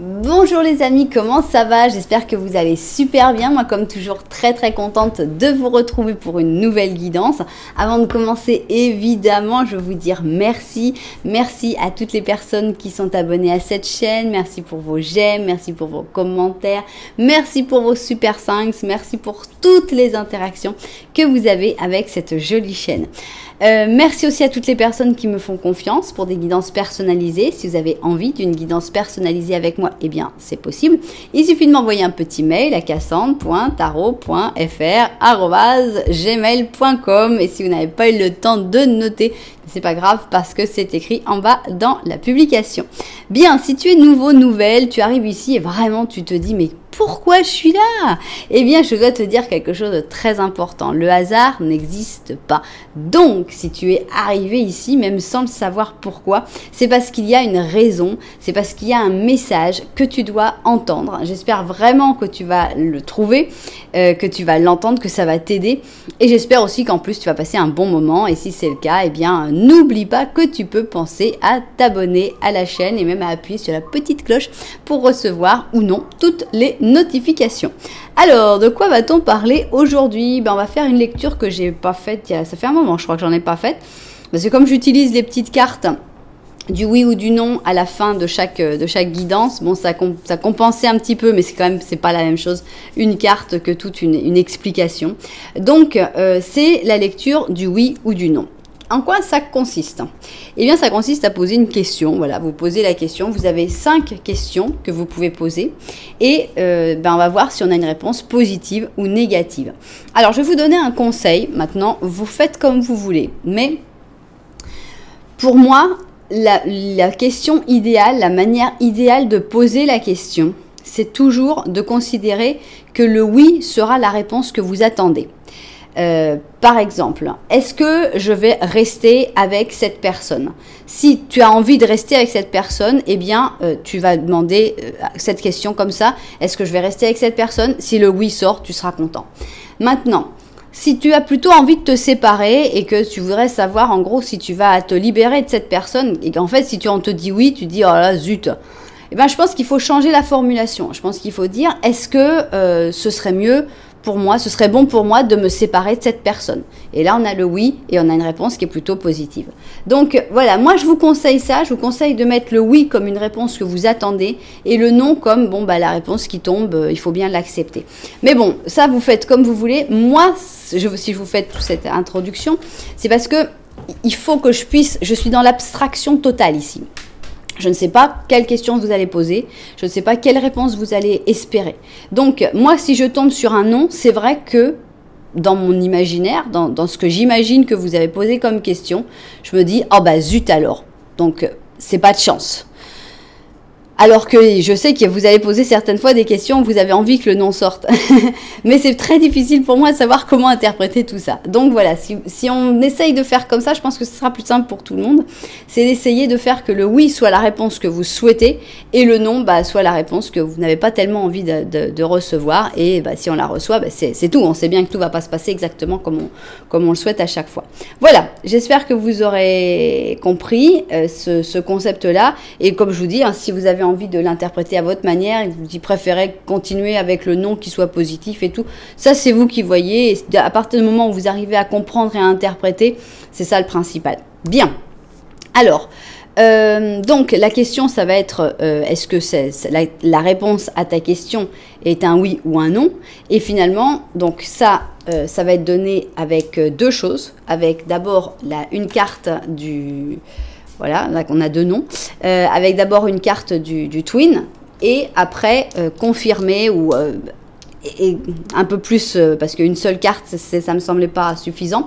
Bonjour les amis, comment ça va? J'espère que vous allez super bien. Moi, comme toujours, très contente de vous retrouver pour une nouvelle guidance. Avant de commencer, évidemment, je veux vous dire merci. Merci à toutes les personnes qui sont abonnées à cette chaîne. Merci pour vos j'aime, merci pour vos commentaires, merci pour vos super 5, merci pour toutes les interactions que vous avez avec cette jolie chaîne. Merci aussi à toutes les personnes qui me font confiance pour des guidances personnalisées. Si vous avez envie d'une guidance personnalisée avec moi, eh bien, c'est possible. Il suffit de m'envoyer un petit mail à cassandre.tarot.fr@gmail.com. Et si vous n'avez pas eu le temps de noter, c'est pas grave parce que c'est écrit en bas dans la publication. Bien, si tu es nouveau, nouvelle, tu arrives ici et vraiment tu te dis mais pourquoi je suis là? Eh bien, je dois te dire quelque chose de très important. Le hasard n'existe pas. Donc, si tu es arrivé ici, même sans le savoir pourquoi, c'est parce qu'il y a une raison, c'est parce qu'il y a un message que tu dois entendre. J'espère vraiment que tu vas le trouver, que tu vas l'entendre, que ça va t'aider. Et j'espère aussi qu'en plus, tu vas passer un bon moment. Et si c'est le cas, eh bien, n'oublie pas que tu peux penser à t'abonner à la chaîne et même à appuyer sur la petite cloche pour recevoir ou non toutes les notifications. Alors, de quoi va-t-on parler aujourd'hui? On va faire une lecture que j'ai pas faite, ça fait un moment, je crois que j'en ai pas faite. Parce que comme j'utilise les petites cartes du oui ou du non à la fin de chaque guidance, bon, ça compensait un petit peu, mais c'est pas la même chose, une carte que toute une explication. Donc, c'est la lecture du oui ou du non. En quoi ça consiste? Eh bien, ça consiste à poser une question. Voilà, vous posez la question. Vous avez 5 questions que vous pouvez poser. Et on va voir si on a une réponse positive ou négative. Alors, je vais vous donner un conseil. Maintenant, vous faites comme vous voulez. Mais pour moi, la question idéale, la manière idéale de poser la question, c'est toujours de considérer que le oui sera la réponse que vous attendez. Par exemple, est-ce que je vais rester avec cette personne? Si tu as envie de rester avec cette personne, eh bien, tu vas demander cette question comme ça. Est-ce que je vais rester avec cette personne? Si le oui sort, tu seras content. Maintenant, si tu as plutôt envie de te séparer et que tu voudrais savoir en gros si tu vas te libérer de cette personne et qu'en fait, si on te dit oui, tu dis oh là zut. Eh bien, je pense qu'il faut changer la formulation. Je pense qu'il faut dire est-ce que ce serait mieux pour moi, ce serait bon pour moi de me séparer de cette personne. Et là, on a le oui et on a une réponse qui est plutôt positive. Donc, voilà, moi, je vous conseille ça. Je vous conseille de mettre le oui comme une réponse que vous attendez et le non comme, bon, la réponse qui tombe, il faut bien l'accepter. Mais bon, ça, vous faites comme vous voulez. Moi, si je vous fais toute cette introduction, c'est parce que il faut que je suis dans l'abstraction totale ici. Je ne sais pas quelle question vous allez poser, je ne sais pas quelle réponse vous allez espérer. Donc, moi, si je tombe sur un non, c'est vrai que dans mon imaginaire, dans ce que j'imagine que vous avez posé comme question, je me dis, oh bah zut alors. Donc, c'est pas de chance. Alors que je sais que vous allez poser certaines fois des questions où vous avez envie que le non sorte. Mais c'est très difficile pour moi de savoir comment interpréter tout ça. Donc voilà, si on essaye de faire comme ça, je pense que ce sera plus simple pour tout le monde. C'est d'essayer de faire que le oui soit la réponse que vous souhaitez et le non soit la réponse que vous n'avez pas tellement envie de recevoir. Et si on la reçoit, c'est tout. On sait bien que tout ne va pas se passer exactement comme on le souhaite à chaque fois. Voilà, j'espère que vous aurez compris ce concept-là. Et comme je vous dis, si vous avez envie de l'interpréter à votre manière, vous préférez continuer avec le non qui soit positif et tout, ça c'est vous qui voyez, et à partir du moment où vous arrivez à comprendre et à interpréter, c'est ça le principal. Bien, alors donc la question ça va être est-ce que la réponse à ta question est un oui ou un non, et finalement donc ça va être donné avec deux choses, avec d'abord une carte du... Voilà, là on a deux noms, avec d'abord une carte du twin et après confirmé ou et un peu plus, parce qu'une seule carte, ça me semblait pas suffisant.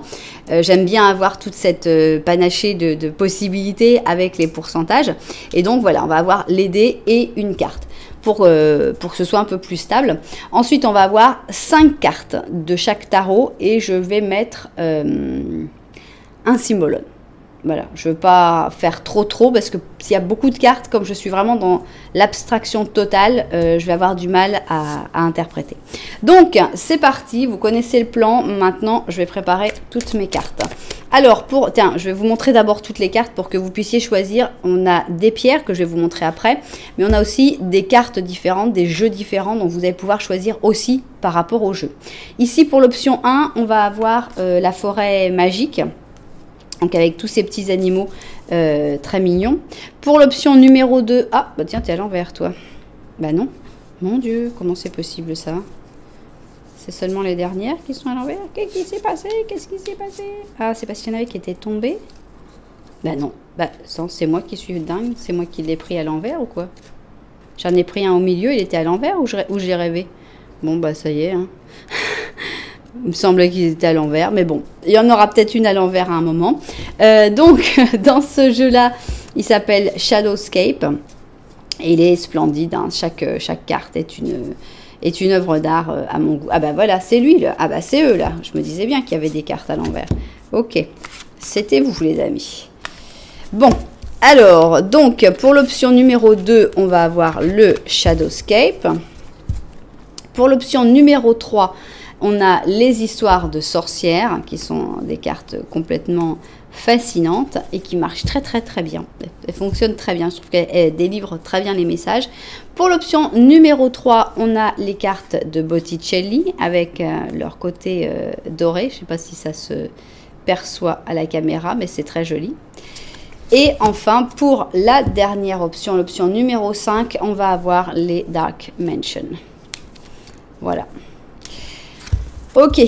J'aime bien avoir toute cette panachée de possibilités avec les pourcentages. Et donc voilà, on va avoir les dés et une carte pour que ce soit un peu plus stable. Ensuite, on va avoir 5 cartes de chaque tarot et je vais mettre un symbolone. Voilà, je ne veux pas faire trop parce que s'il y a beaucoup de cartes, comme je suis vraiment dans l'abstraction totale, je vais avoir du mal à interpréter. Donc, c'est parti, vous connaissez le plan. Maintenant, je vais préparer toutes mes cartes. Alors, tiens, je vais vous montrer d'abord toutes les cartes pour que vous puissiez choisir. On a des pierres que je vais vous montrer après, mais on a aussi des cartes différentes, des jeux différents, donc vous allez pouvoir choisir aussi par rapport au jeu. Ici, pour l'option 1, on va avoir la forêt magique. Donc avec tous ces petits animaux très mignons. Pour l'option numéro 2, ah bah tiens, t'es à l'envers toi. Bah non, mon Dieu, comment c'est possible ça? C'est seulement les dernières qui sont à l'envers. Qu'est-ce qui s'est passé? Qu'est-ce qui s'est passé? Ah, c'est parce qu'il y en avait qui étaient tombés. Bah non, bah c'est moi qui suis dingue, c'est moi qui l'ai pris à l'envers ou quoi? J'en ai pris un au milieu, il était à l'envers ou j'ai rêvé? Bon bah ça y est, hein. Il me semblait qu'ils étaient à l'envers, mais bon, il y en aura peut-être une à l'envers à un moment. Donc, dans ce jeu-là, il s'appelle Shadowscape. Et il est splendide, hein. Chaque carte est une œuvre d'art à mon goût. Ah bah voilà, c'est lui, là. Ah bah c'est eux, là. Je me disais bien qu'il y avait des cartes à l'envers. Ok, c'était vous, les amis. Bon, alors, donc, pour l'option numéro 2, on va avoir le Shadowscape. Pour l'option numéro 3, on a les histoires de sorcières, qui sont des cartes complètement fascinantes et qui marchent très bien. Elles fonctionnent très bien, je trouve qu'elles délivrent très bien les messages. Pour l'option numéro 3, on a les cartes de Botticelli avec leur côté doré. Je ne sais pas si ça se perçoit à la caméra, mais c'est très joli. Et enfin, pour la dernière option, l'option numéro 5, on va avoir les Dark Mansion. Voilà. Ok,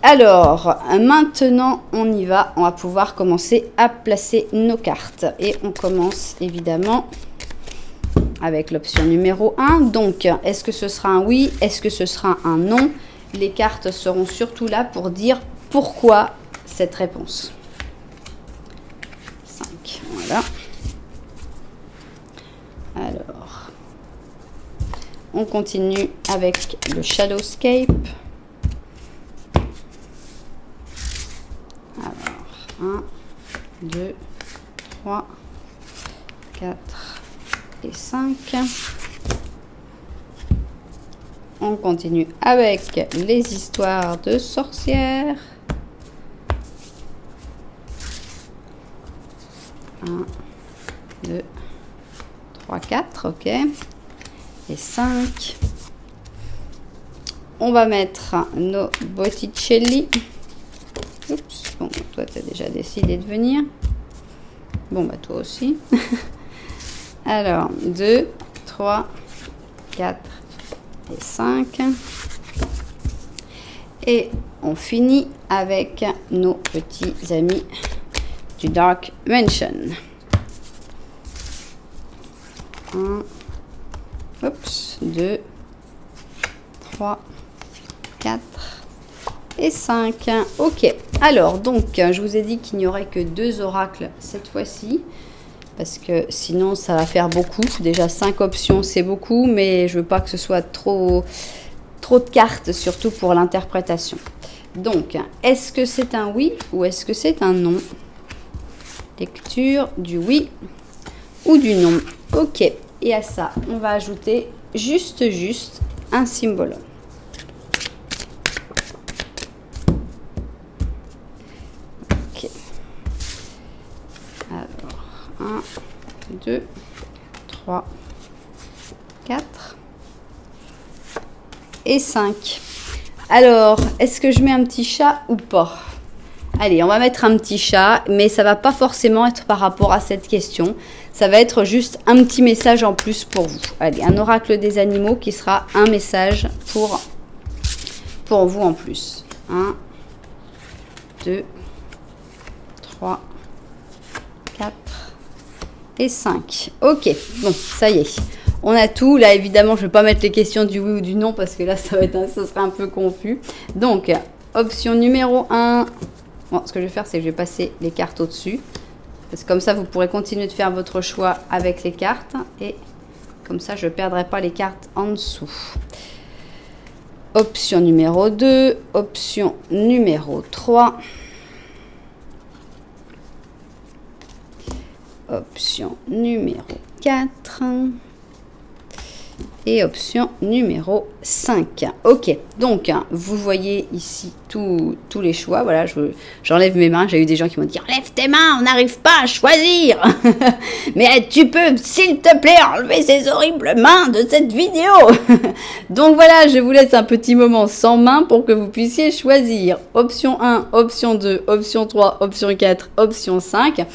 alors maintenant on y va, on va pouvoir commencer à placer nos cartes. Et on commence évidemment avec l'option numéro 1. Donc, est-ce que ce sera un oui? Est-ce que ce sera un non? Les cartes seront surtout là pour dire pourquoi cette réponse. 5, voilà. Alors, on continue avec le Shadowscape. Alors, 1, 2, 3, 4 et 5. On continue avec les histoires de sorcières. 1, 2, 3, 4, ok. Et 5. On va mettre nos Botticelli. Oups, bon, toi, tu as déjà décidé de venir. Bon, bah, toi aussi. Alors, 2, 3, 4 et 5. Et on finit avec nos petits amis du Dark Mansion. 1, oups, 2, 3, 4 et 5. Ok, alors donc je vous ai dit qu'il n'y aurait que 2 oracles cette fois-ci, parce que sinon ça va faire beaucoup. Déjà 5 options c'est beaucoup, mais je veux pas que ce soit trop de cartes, surtout pour l'interprétation. Donc, est-ce que c'est un oui ou est-ce que c'est un non? Lecture du oui ou du non. Ok, et à ça on va ajouter juste un symbole. Ok. Alors, 1, 2, 3, 4 et 5. Alors, est-ce que je mets un petit chat ou pas? Allez, on va mettre un petit chat, mais ça va pas forcément être par rapport à cette question. Ça va être juste un petit message en plus pour vous. Allez, un oracle des animaux qui sera un message pour vous en plus. 1, 2, 3, 4 et 5. Ok, bon, ça y est. On a tout. Là, évidemment, je ne vais pas mettre les questions du oui ou du non parce que là, ça sera un peu confus. Donc, option numéro 1. Bon, ce que je vais faire, c'est que je vais passer les cartes au-dessus. Parce que comme ça, vous pourrez continuer de faire votre choix avec les cartes. Et comme ça, je ne perdrai pas les cartes en dessous. Option numéro 2. Option numéro 3. option numéro 4. Et option numéro 5. Ok, donc vous voyez ici tous les choix. Voilà, j'enlève mes mains. J'ai eu des gens qui m'ont dit enlève tes mains, on n'arrive pas à choisir. Mais tu peux, s'il te plaît, enlever ces horribles mains de cette vidéo. Donc voilà, je vous laisse un petit moment sans main pour que vous puissiez choisir option 1, option 2, option 3, option 4, option 5.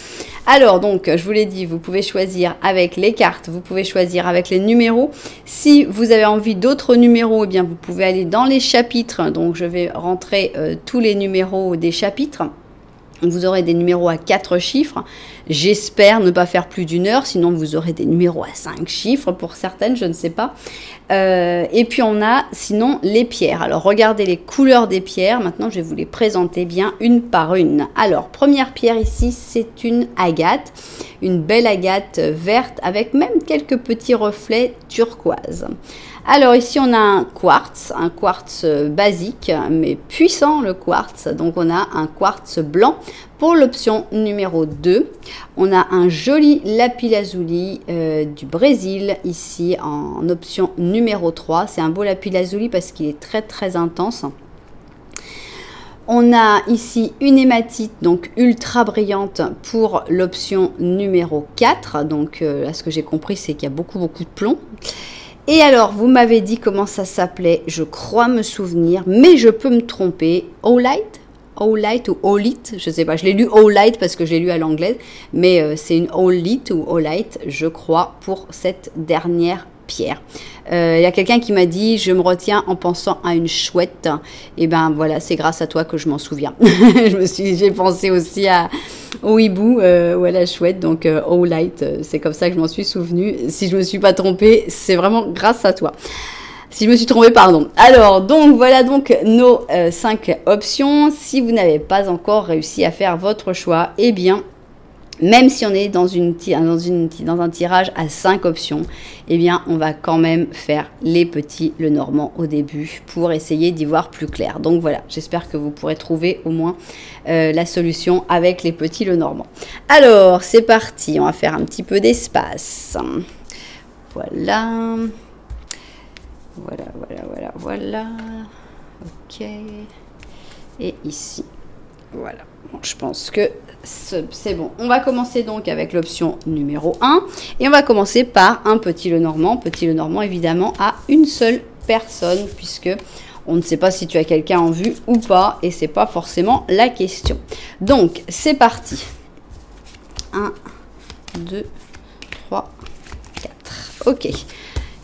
Alors donc, je vous l'ai dit, vous pouvez choisir avec les cartes, vous pouvez choisir avec les numéros. Si vous avez envie d'autres numéros, eh bien vous pouvez aller dans les chapitres. Donc je vais rentrer tous les numéros des chapitres. Vous aurez des numéros à 4 chiffres. J'espère ne pas faire plus d'1 heure, sinon vous aurez des numéros à 5 chiffres pour certaines, je ne sais pas. Et puis on a sinon les pierres. Alors regardez les couleurs des pierres. Maintenant je vais vous les présenter bien une par une. Alors première pierre ici, c'est une agate. Une belle agate verte avec même quelques petits reflets turquoise. Alors ici on a un quartz basique mais puissant le quartz. Donc on a un quartz blanc pour l'option numéro 2. On a un joli lapis-lazuli du Brésil ici en option numéro 3. C'est un beau lapis-lazuli parce qu'il est très très intense. On a ici une hématite, donc ultra brillante pour l'option numéro 4. Donc là ce que j'ai compris c'est qu'il y a beaucoup de plomb. Et alors, vous m'avez dit comment ça s'appelait, je crois me souvenir, mais je peux me tromper. Oolite ou Oolite, je ne sais pas, je l'ai lu Oolite parce que je l'ai lu à l'anglaise, mais c'est une Oolite ou Oolite, je crois, pour cette dernière pierre. Il y a quelqu'un qui m'a dit, je me retiens en pensant à une chouette. Et ben voilà, c'est grâce à toi que je m'en souviens. J'ai pensé aussi au hibou ou à la chouette, donc Oolite, c'est comme ça que je m'en suis souvenu. Si je me suis pas trompée, c'est vraiment grâce à toi. Si je me suis trompée, pardon. Alors, donc voilà donc nos 5 options. Si vous n'avez pas encore réussi à faire votre choix, eh bien, même si on est dans un tirage à 5 options, eh bien, on va quand même faire les petits Lenormand au début pour essayer d'y voir plus clair. Donc voilà, j'espère que vous pourrez trouver au moins la solution avec les petits Lenormand. Alors, c'est parti, on va faire un petit peu d'espace. Voilà. Voilà. Ok. Et ici. Voilà. Bon, je pense que c'est bon. On va commencer donc avec l'option numéro 1. Et on va commencer par un petit Lenormand. Petit Lenormand, évidemment, à une seule personne, puisque on ne sait pas si tu as quelqu'un en vue ou pas. Et c'est pas forcément la question. Donc, c'est parti. 1, 2, 3, 4. Ok.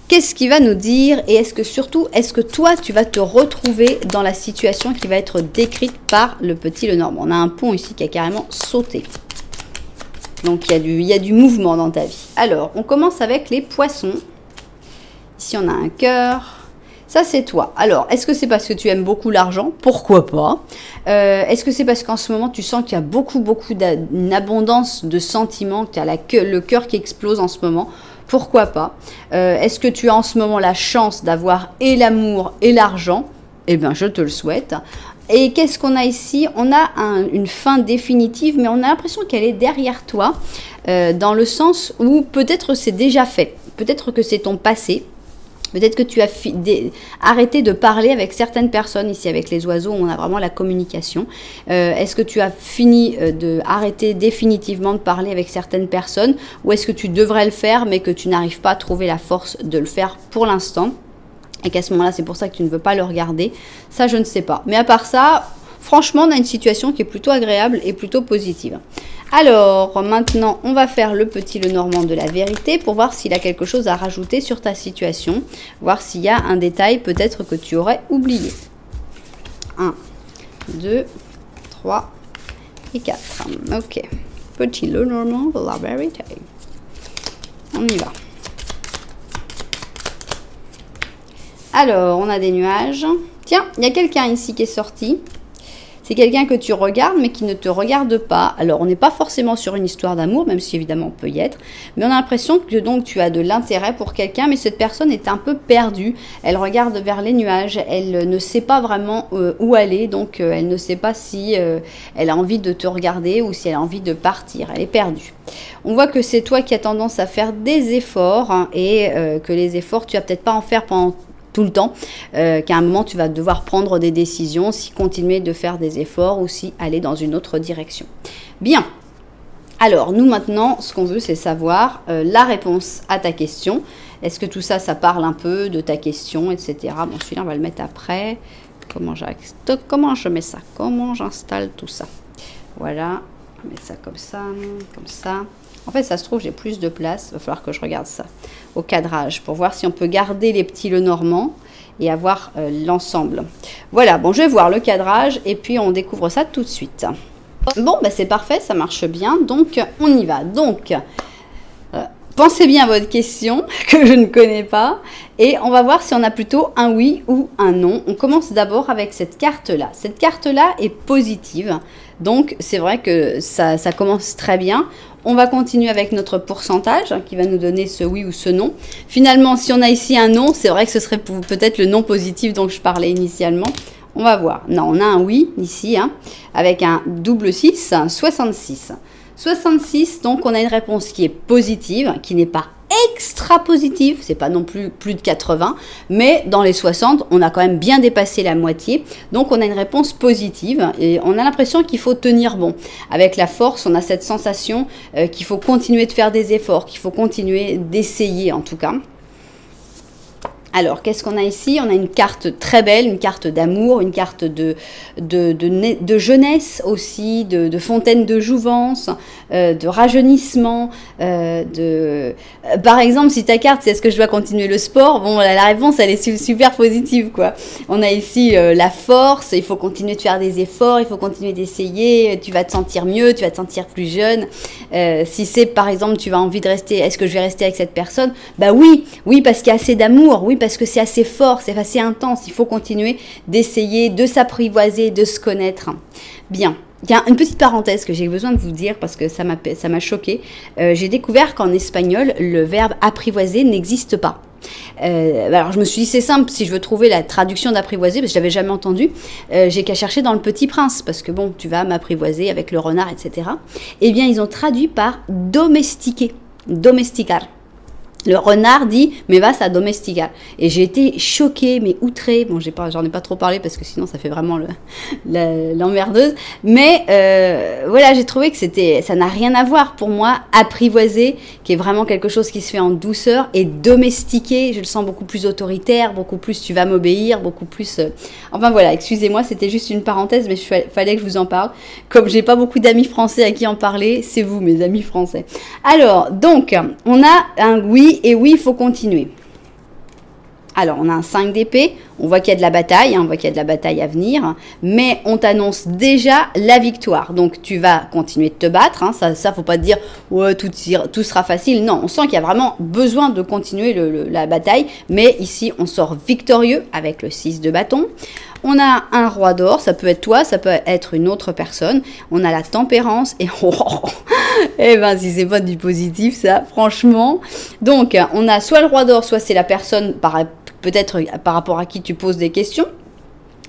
Qu'est-ce qu'il va nous dire et est-ce que toi, tu vas te retrouver dans la situation qui va être décrite par le petit Lenormand. On a un pont ici qui a carrément sauté. Donc, il y a du mouvement dans ta vie. Alors, on commence avec les poissons. Ici, on a un cœur. Ça, c'est toi. Alors, est-ce que c'est parce que tu aimes beaucoup l'argent? Pourquoi pas? Est-ce que c'est parce qu'en ce moment, tu sens qu'il y a beaucoup une abondance de sentiments, que tu as le cœur qui explose en ce moment? Pourquoi pas? Est-ce que tu as en ce moment la chance d'avoir et l'amour et l'argent? Eh bien, je te le souhaite. Et qu'est-ce qu'on a ici? On a une fin définitive, mais on a l'impression qu'elle est derrière toi, dans le sens où peut-être c'est déjà fait. Peut-être que c'est ton passé. Peut-être que tu as arrêté de parler avec certaines personnes, ici avec les oiseaux, on a vraiment la communication. Est-ce que tu as fini d'arrêter définitivement de parler avec certaines personnes ou est-ce que tu devrais le faire mais que tu n'arrives pas à trouver la force de le faire pour l'instant et qu'à ce moment-là, c'est pour ça que tu ne veux pas le regarder? Ça, je ne sais pas. Mais à part ça, franchement, on a une situation qui est plutôt agréable et plutôt positive. Alors, maintenant, on va faire le petit Lenormand de la vérité pour voir s'il a quelque chose à rajouter sur ta situation. Voir s'il y a un détail peut-être que tu aurais oublié. 1, 2, 3 et 4. Ok. Petit Lenormand de la vérité. On y va. Alors, on a des nuages. Tiens, il y a quelqu'un ici qui est sorti. C'est quelqu'un que tu regardes, mais qui ne te regarde pas. Alors, on n'est pas forcément sur une histoire d'amour, même si évidemment on peut y être. Mais on a l'impression que donc tu as de l'intérêt pour quelqu'un, mais cette personne est un peu perdue. Elle regarde vers les nuages. Elle ne sait pas vraiment où aller. Donc, elle ne sait pas si elle a envie de te regarder ou si elle a envie de partir. Elle est perdue. On voit que c'est toi qui as tendance à faire des efforts hein, et que les efforts, tu vas peut-être pas en faire pendant tout le temps, qu'à un moment tu vas devoir prendre des décisions, si continuer de faire des efforts ou si aller dans une autre direction. Bien, alors nous maintenant ce qu'on veut c'est savoir la réponse à ta question. Est-ce que tout ça, ça parle un peu de ta question, etc. Bon, celui-là on va le mettre après. Comment je mets ça? Comment j'installe tout ça? Voilà, on met ça comme ça, comme ça. En fait, ça se trouve, j'ai plus de place. Il va falloir que je regarde ça au cadrage pour voir si on peut garder les petits Lenormand et avoir l'ensemble. Voilà, bon, je vais voir le cadrage et puis on découvre ça tout de suite. Bon, bah, c'est parfait, ça marche bien. Donc, on y va. Donc, pensez bien à votre question que je ne connais pas et on va voir si on a plutôt un oui ou un non. On commence d'abord avec cette carte-là. Cette carte-là est positive. Donc, c'est vrai que ça commence très bien. On va continuer avec notre pourcentage qui va nous donner ce oui ou ce non. Finalement, si on a ici un non, c'est vrai que ce serait peut-être le non positif dont je parlais initialement. On va voir. Non, on a un oui ici, hein, avec un double 6, 66. 66, donc on a une réponse qui est positive, qui n'est pas extra positive, c'est pas non plus de 80, mais dans les 60, on a quand même bien dépassé la moitié, donc on a une réponse positive et on a l'impression qu'il faut tenir bon. Avec la force, on a cette sensation qu'il faut continuer de faire des efforts, qu'il faut continuer d'essayer en tout cas. Alors, qu'est-ce qu'on a ici? On a une carte très belle, une carte d'amour, une carte de jeunesse aussi, de fontaine de jouvence, de rajeunissement. Par exemple, si ta carte, c'est est-ce que je dois continuer le sport? Bon, la réponse, elle est super positive, quoi. On a ici la force, il faut continuer de faire des efforts, il faut continuer d'essayer, tu vas te sentir mieux, tu vas te sentir plus jeune. Si c'est, par exemple, tu as envie de rester, est-ce que je vais rester avec cette personne? Bah oui, parce qu'il y a assez d'amour, oui, parce que c'est assez fort, c'est assez intense, il faut continuer d'essayer, de s'apprivoiser, de se connaître. Bien, il y a une petite parenthèse que j'ai besoin de vous dire parce que ça m'a choqué. J'ai découvert qu'en espagnol, le verbe apprivoiser n'existe pas. Alors je me suis dit c'est simple, si je veux trouver la traduction d'apprivoiser, parce que je l'avais jamais entendu, j'ai qu'à chercher dans le Petit Prince, parce que bon, tu vas m'apprivoiser avec le renard, etc. Eh bien, ils ont traduit par domestiquer, domesticar. Le renard dit « me vas a domesticar ». Et j'ai été choquée, mais outrée. Bon, j'en ai pas trop parlé parce que sinon ça fait vraiment l'emmerdeuse. Mais voilà, j'ai trouvé que ça n'a rien à voir pour moi. Apprivoiser, qui est vraiment quelque chose qui se fait en douceur, et domestiquer, je le sens beaucoup plus autoritaire, beaucoup plus tu vas m'obéir, beaucoup plus... Enfin voilà, excusez-moi, c'était juste une parenthèse, mais fallait que je vous en parle. Comme j'ai pas beaucoup d'amis français à qui en parler, c'est vous, mes amis français. Alors, donc, on a un oui. Et oui, il faut continuer. Alors, on a un 5 d'épée, on voit qu'il y a de la bataille, hein, on voit qu'il y a de la bataille à venir, mais on t'annonce déjà la victoire. Donc, tu vas continuer de te battre, hein, ça faut pas te dire « ouais, tout sera facile ». Non, on sent qu'il y a vraiment besoin de continuer la bataille, mais ici, on sort victorieux avec le 6 de bâton. On a un roi d'or, ça peut être toi, ça peut être une autre personne. On a la tempérance et eh ben si c'est pas du positif ça, franchement. Donc on a soit le roi d'or, soit c'est la personne peut-être par rapport à qui tu poses des questions.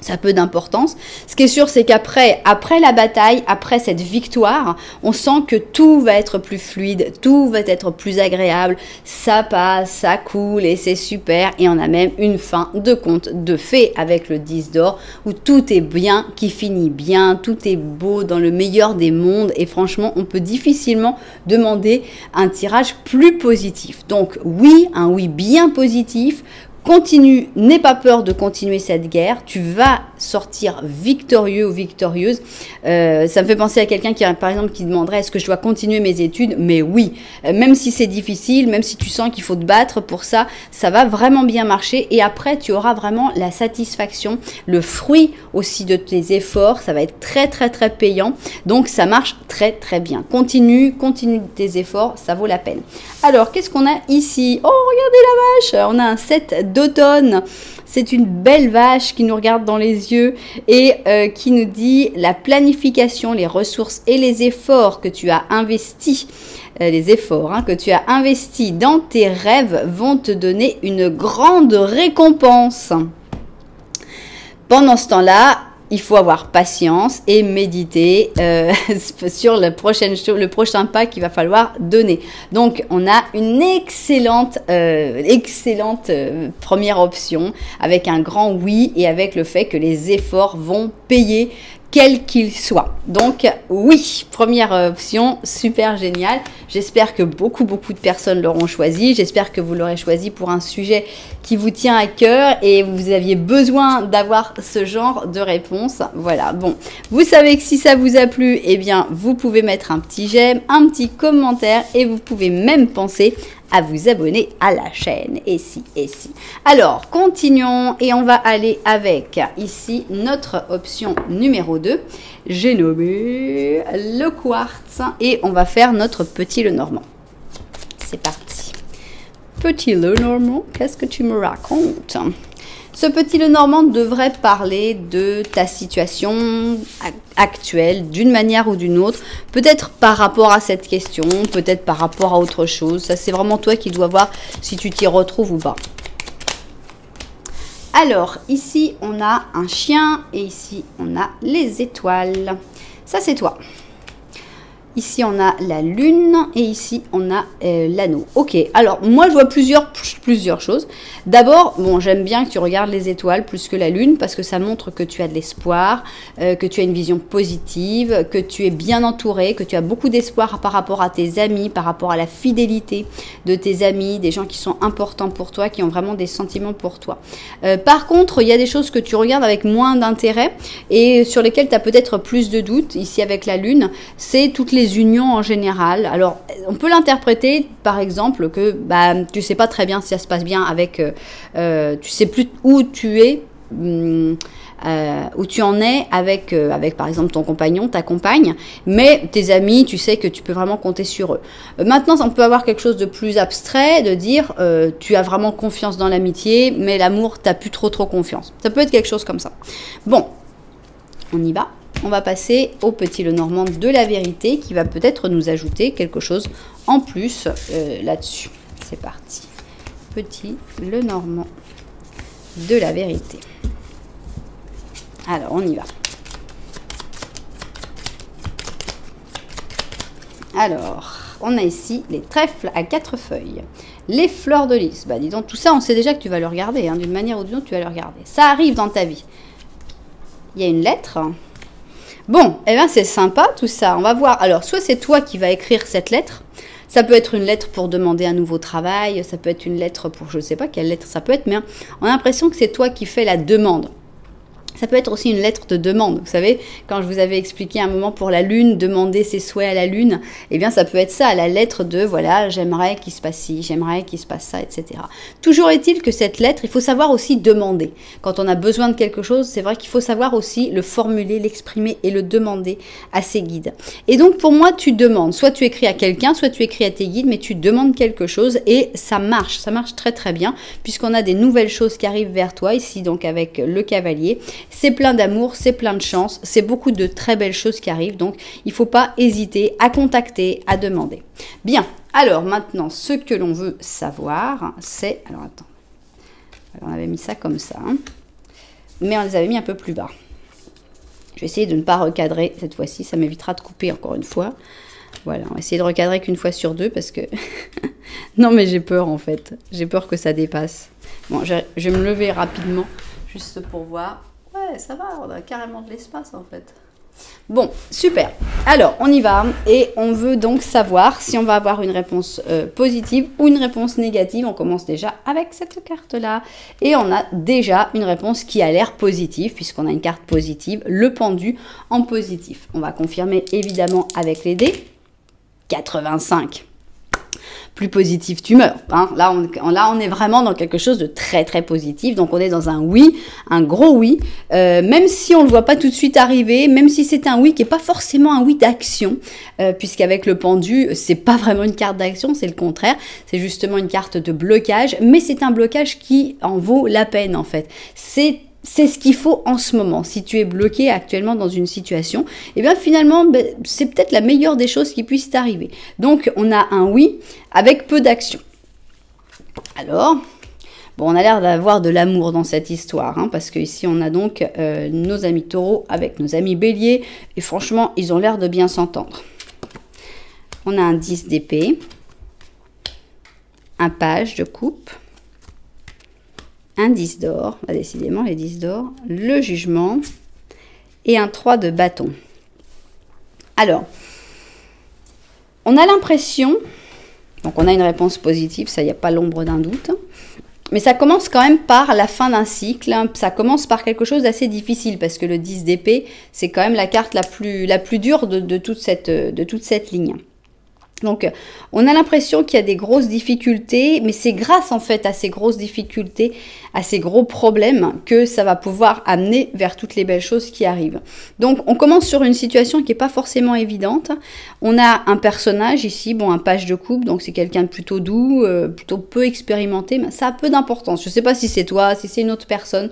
Ça a peu d'importance. Ce qui est sûr, c'est qu'après la bataille, après cette victoire, on sent que tout va être plus fluide, tout va être plus agréable. Ça passe, ça coule et c'est super. Et on a même une fin de conte de fées avec le 10 d'or où tout est bien, qui finit bien, tout est beau dans le meilleur des mondes. Et franchement, on peut difficilement demander un tirage plus positif. Donc oui, un oui bien positif. Continue, n'aie pas peur de continuer cette guerre, tu vas sortir victorieux ou victorieuse. Ça me fait penser à quelqu'un qui, par exemple, qui demanderait est-ce que je dois continuer mes études? Mais oui, même si c'est difficile, même si tu sens qu'il faut te battre pour ça, ça va vraiment bien marcher et après tu auras vraiment la satisfaction, le fruit aussi de tes efforts, ça va être très très très payant, donc ça marche très très bien. Continue tes efforts, ça vaut la peine. Alors, qu'est-ce qu'on a ici? Oh, regardez la vache, on a un 7 d'automne. C'est une belle vache qui nous regarde dans les yeux et qui nous dit la planification, les ressources et les efforts que tu as investis, que tu as investis dans tes rêves vont te donner une grande récompense. Pendant ce temps-là, il faut avoir patience et méditer sur le prochain pas qu'il va falloir donner. Donc, on a une excellente première option avec un grand oui et avec le fait que les efforts vont payer quel qu'il soit. Donc oui, première option, super génial. J'espère que beaucoup de personnes l'auront choisi. J'espère que vous l'aurez choisi pour un sujet qui vous tient à cœur et vous aviez besoin d'avoir ce genre de réponse. Voilà, bon, vous savez que si ça vous a plu, eh bien, vous pouvez mettre un petit j'aime, un petit commentaire et vous pouvez même penser à vous abonner à la chaîne. Et si. Alors, continuons et on va aller avec ici notre option numéro 2. J'ai nommé le quartz et on va faire notre petit Lenormand. C'est parti. Petit Lenormand, qu'est-ce que tu me racontes ? Ce petit Lenormand devrait parler de ta situation actuelle d'une manière ou d'une autre, peut-être par rapport à cette question, peut-être par rapport à autre chose. Ça, c'est vraiment toi qui dois voir si tu t'y retrouves ou pas. Alors, ici, on a un chien et ici, on a les étoiles. Ça, c'est toi. Ici, on a la lune et ici, on a l'anneau. Ok, alors moi, je vois plusieurs choses. D'abord, bon, j'aime bien que tu regardes les étoiles plus que la lune parce que ça montre que tu as de l'espoir, que tu as une vision positive, que tu es bien entouré, que tu as beaucoup d'espoir par rapport à tes amis, par rapport à la fidélité de tes amis, des gens qui sont importants pour toi, qui ont vraiment des sentiments pour toi. Par contre, il y a des choses que tu regardes avec moins d'intérêt et sur lesquelles tu as peut-être plus de doutes. Ici, avec la lune, c'est toutes les unions en général. Alors, on peut l'interpréter, par exemple, que tu sais pas très bien si ça se passe bien avec, tu sais plus où tu es, où tu en es avec, par exemple, ton compagnon, ta compagne, mais tes amis, tu sais que tu peux vraiment compter sur eux. Maintenant, on peut avoir quelque chose de plus abstrait, de dire, tu as vraiment confiance dans l'amitié, mais l'amour, t'as plus trop confiance. Ça peut être quelque chose comme ça. Bon, on y va. On va passer au petit Lenormand de la vérité qui va peut-être nous ajouter quelque chose en plus là-dessus. C'est parti. Petit Lenormand de la vérité. Alors, on y va. Alors, on a ici les trèfles à 4 feuilles. Les fleurs de lys. Bah, dis donc, tout ça, on sait déjà que tu vas le regarder. Hein, d'une manière ou d'une autre, tu vas le regarder. Ça arrive dans ta vie. Il y a une lettre. Bon, eh bien c'est sympa tout ça, on va voir. Alors, soit c'est toi qui vas écrire cette lettre, ça peut être une lettre pour demander un nouveau travail, ça peut être une lettre pour, je ne sais pas quelle lettre ça peut être, mais on a l'impression que c'est toi qui fais la demande. Ça peut être aussi une lettre de demande. Vous savez, quand je vous avais expliqué un moment pour la lune, demander ses souhaits à la lune, eh bien ça peut être ça, la lettre de voilà, j'aimerais qu'il se passe ci, j'aimerais qu'il se passe ça, etc. Toujours est-il que cette lettre, il faut savoir aussi demander. Quand on a besoin de quelque chose, c'est vrai qu'il faut savoir aussi le formuler, l'exprimer et le demander à ses guides. Et donc pour moi, tu demandes. Soit tu écris à quelqu'un, soit tu écris à tes guides, mais tu demandes quelque chose et ça marche très bien, puisqu'on a des nouvelles choses qui arrivent vers toi, ici donc avec le cavalier. C'est plein d'amour, c'est plein de chance, c'est beaucoup de très belles choses qui arrivent. Donc, il ne faut pas hésiter à contacter, à demander. Bien, alors maintenant, ce que l'on veut savoir, c'est... Alors, attends. On avait mis ça comme ça. Hein, mais on les avait mis un peu plus bas. Je vais essayer de ne pas recadrer cette fois-ci. Ça m'évitera de couper encore une fois. Voilà, on va essayer de recadrer qu'une fois sur deux parce que... non, mais j'ai peur en fait. J'ai peur que ça dépasse. Bon, je vais me lever rapidement, juste pour voir... Ouais, ça va, on a carrément de l'espace en fait. Bon, super. Alors, on y va et on veut donc savoir si on va avoir une réponse positive ou une réponse négative. On commence déjà avec cette carte-là et on a déjà une réponse qui a l'air positive puisqu'on a une carte positive, le pendu en positif. On va confirmer évidemment avec les dés. 85. plus positif tu meurs. Hein. Là, on est vraiment dans quelque chose de très très positif. Donc on est dans un oui, un gros oui, même si on le voit pas tout de suite arriver, même si c'est un oui qui est pas forcément un oui d'action, puisqu'avec le pendu, c'est pas vraiment une carte d'action, c'est le contraire. C'est justement une carte de blocage, mais c'est un blocage qui en vaut la peine en fait. C'est ce qu'il faut en ce moment. Si tu es bloqué actuellement dans une situation, et bien finalement, c'est peut-être la meilleure des choses qui puissent t'arriver. Donc, on a un oui avec peu d'action. Alors, bon, on a l'air d'avoir de l'amour dans cette histoire, hein, parce qu'ici, on a donc nos amis taureaux avec nos amis béliers, et franchement, ils ont l'air de bien s'entendre. On a un 10 d'épée, un page de coupe, un 10 d'or, décidément les 10 d'or, le jugement et un 3 de bâton. Alors, on a l'impression, donc on a une réponse positive, ça il n'y a pas l'ombre d'un doute, mais ça commence quand même par la fin d'un cycle, hein, ça commence par quelque chose d'assez difficile, parce que le 10 d'épée, c'est quand même la carte la plus dure de toute cette ligne. Donc, on a l'impression qu'il y a des grosses difficultés, mais c'est grâce en fait à ces grosses difficultés, à ces gros problèmes, que ça va pouvoir amener vers toutes les belles choses qui arrivent. Donc, on commence sur une situation qui n'est pas forcément évidente. On a un personnage ici, bon, un page de coupe, donc c'est quelqu'un de plutôt doux, plutôt peu expérimenté, mais ça a peu d'importance. Je ne sais pas si c'est toi, si c'est une autre personne,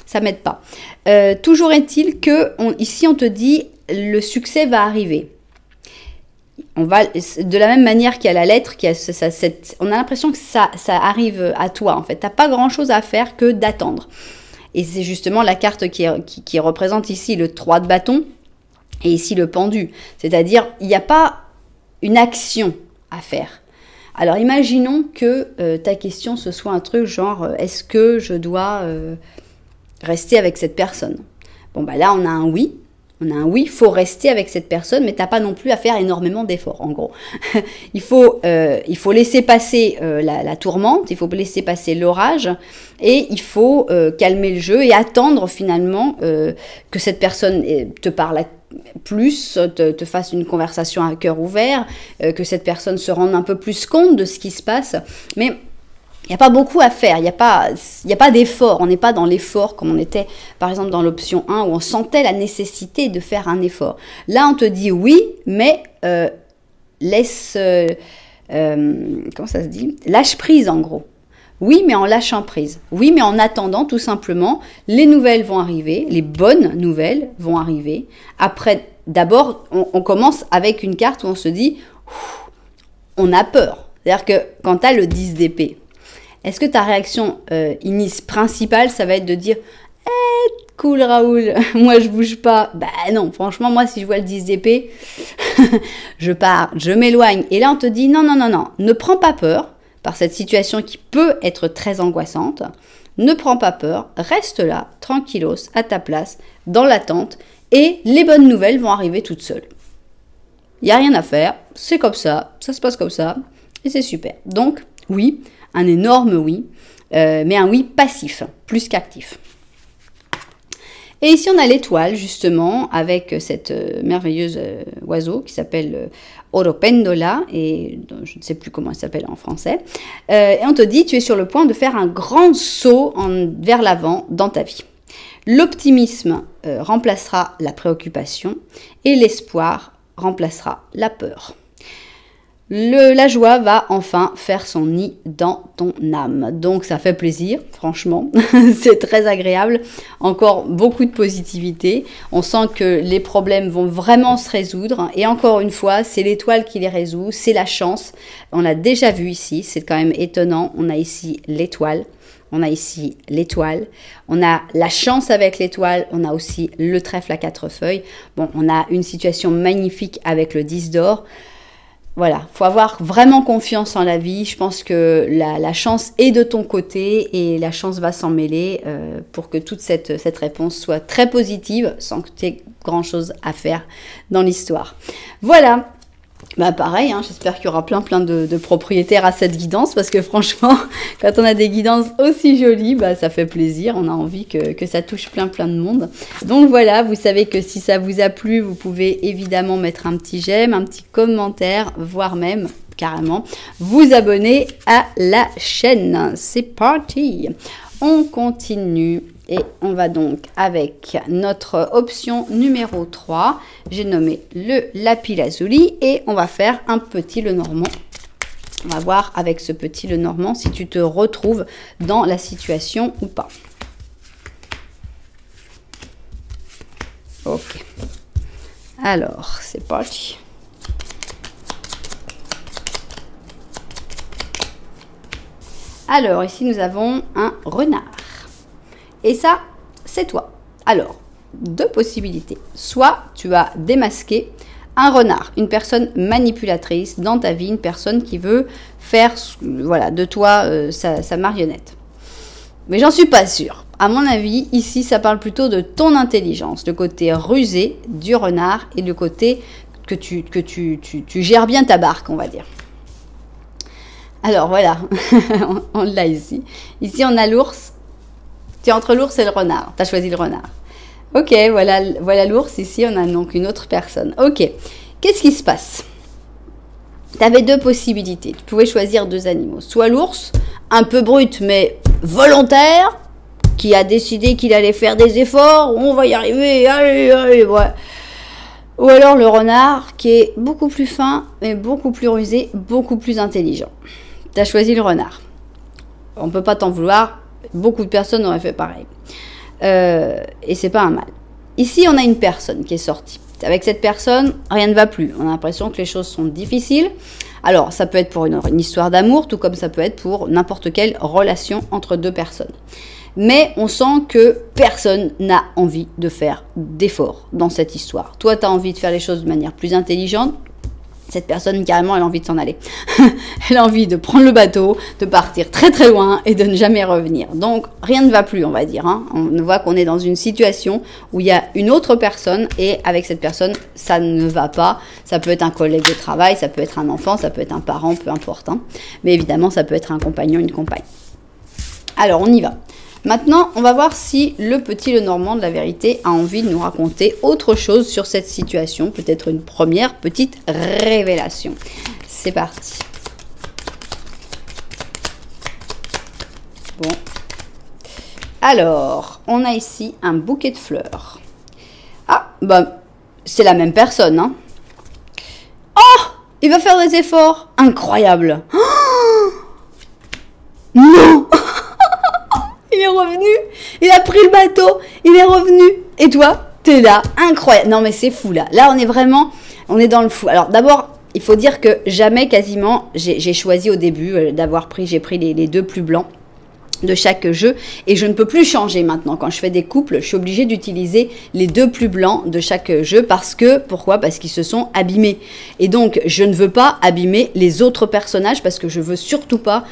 ça m'aide pas. Toujours est-il que ici, on te dit, le succès va arriver. On va, de la même manière qu'il y a la lettre, on a l'impression que ça arrive à toi en fait. Tu n'as pas grand chose à faire que d'attendre. Et c'est justement la carte qui représente ici le 3 de bâton et ici le pendu. C'est-à-dire, il n'y a pas une action à faire. Alors imaginons que ta question ce soit un truc genre est-ce que je dois rester avec cette personne? Bon bah là on a un oui. On a un oui, il faut rester avec cette personne, mais tu n'as pas non plus à faire énormément d'efforts, en gros. il faut laisser passer la tourmente, il faut laisser passer l'orage, et il faut calmer le jeu et attendre finalement que cette personne te parle plus, te fasse une conversation à cœur ouvert, que cette personne se rende un peu plus compte de ce qui se passe. Mais il n'y a pas beaucoup à faire, il n'y a pas d'effort, on n'est pas dans l'effort comme on était par exemple dans l'option 1 où on sentait la nécessité de faire un effort. Là on te dit oui, mais laisse, comment ça se dit? Lâche prise en gros. Oui, mais en lâchant prise. Oui, mais en attendant tout simplement, les nouvelles vont arriver, les bonnes nouvelles vont arriver. Après, d'abord, on commence avec une carte où on se dit, on a peur. C'est-à-dire que quand tu as le 10 d'épée, est-ce que ta réaction principale, ça va être de dire cool Raoul, moi je bouge pas. Bah non, franchement, moi si je vois le 10 d'épée, je pars, je m'éloigne. Et là on te dit non, ne prends pas peur par cette situation qui peut être très angoissante. Ne prends pas peur, reste là, tranquillos, à ta place, dans l'attente, et les bonnes nouvelles vont arriver toutes seules. Il n'y a rien à faire, c'est comme ça se passe comme ça, et c'est super. Donc oui, un énorme oui, mais un oui passif, plus qu'actif. Et ici, on a l'étoile, justement, avec cette merveilleuse oiseau qui s'appelle Oropendola, et je ne sais plus comment elle s'appelle en français. Et on te dit, tu es sur le point de faire un grand saut vers l'avant dans ta vie. L'optimisme remplacera la préoccupation et l'espoir remplacera la peur. La joie va enfin faire son nid dans ton âme. Donc ça fait plaisir, franchement. C'est très agréable. Encore beaucoup de positivité. On sent que les problèmes vont vraiment se résoudre. Et encore une fois, c'est l'étoile qui les résout. C'est la chance. On l'a déjà vu ici. C'est quand même étonnant. On a ici l'étoile. On a ici l'étoile. On a la chance avec l'étoile. On a aussi le trèfle à 4 feuilles. Bon, on a une situation magnifique avec le 10 d'or. Voilà, il faut avoir vraiment confiance en la vie. Je pense que la chance est de ton côté et la chance va s'en mêler pour que toute cette réponse soit très positive sans que tu aies grand-chose à faire dans l'histoire. Voilà, Bah pareil, hein, j'espère qu'il y aura plein de propriétaires à cette guidance parce que franchement, quand on a des guidances aussi jolies, bah ça fait plaisir, on a envie que ça touche plein de monde. Donc voilà, vous savez que si ça vous a plu, vous pouvez évidemment mettre un petit j'aime, un petit commentaire, voire même carrément vous abonner à la chaîne. C'est parti, on continue. Et on va donc avec notre option numéro 3. J'ai nommé le lapis-lazuli et on va faire un petit Lenormand. On va voir avec ce petit Lenormand si tu te retrouves dans la situation ou pas. Ok. Alors, c'est parti. Alors, ici, nous avons un renard. Et ça, c'est toi. Alors, deux possibilités. Soit tu as démasqué un renard, une personne manipulatrice dans ta vie, une personne qui veut faire voilà, de toi sa marionnette. Mais j'en suis pas sûre. À mon avis, ici, ça parle plutôt de ton intelligence, le côté rusé du renard et le côté que tu gères bien ta barque, on va dire. Alors, voilà, on l'a ici. Ici, on a l'ours. Tu es entre l'ours et le renard. Tu as choisi le renard. Ok, voilà l'ours. Ici, on a donc une autre personne. Ok, qu'est-ce qui se passe? Tu avais deux possibilités. Tu pouvais choisir deux animaux. Soit l'ours, un peu brut, mais volontaire, qui a décidé qu'il allait faire des efforts. On va y arriver. Allez, ouais. Ou alors le renard, qui est beaucoup plus fin, mais beaucoup plus rusé, beaucoup plus intelligent. Tu as choisi le renard. On ne peut pas t'en vouloir. Beaucoup de personnes auraient fait pareil. Et c'est pas un mal. Ici, on a une personne qui est sortie. Avec cette personne, rien ne va plus. On a l'impression que les choses sont difficiles. Alors, ça peut être pour une histoire d'amour, tout comme ça peut être pour n'importe quelle relation entre deux personnes. Mais on sent que personne n'a envie de faire d'efforts dans cette histoire. Toi, tu as envie de faire les choses de manière plus intelligente. Cette personne, carrément, elle a envie de s'en aller. Elle a envie de prendre le bateau, de partir très loin et de ne jamais revenir. Donc, rien ne va plus, on va dire. Hein. On voit qu'on est dans une situation où il y a une autre personne et avec cette personne, ça ne va pas. Ça peut être un collègue de travail, ça peut être un enfant, ça peut être un parent, peu importe. Hein. Mais évidemment, ça peut être un compagnon, une compagne. Alors, on y va. Maintenant, on va voir si le petit Lenormand de la vérité a envie de nous raconter autre chose sur cette situation. Peut-être une première petite révélation. C'est parti. Bon. Alors, on a ici un bouquet de fleurs. Ah, bah, c'est la même personne, hein. Oh, il va faire des efforts. Incroyable. Oh, non. Il est revenu, il a pris le bateau, il est revenu. Et toi, t'es là, incroyable. Non mais c'est fou là. Là on est dans le fou. Alors d'abord, il faut dire que jamais quasiment, j'ai choisi au début j'ai pris les deux plus blancs de chaque jeu et je ne peux plus changer maintenant. Quand je fais des couples, je suis obligée d'utiliser les deux plus blancs de chaque jeu pourquoi? Parce qu'ils se sont abîmés. Et donc, je ne veux pas abîmer les autres personnages parce que je veux surtout pas,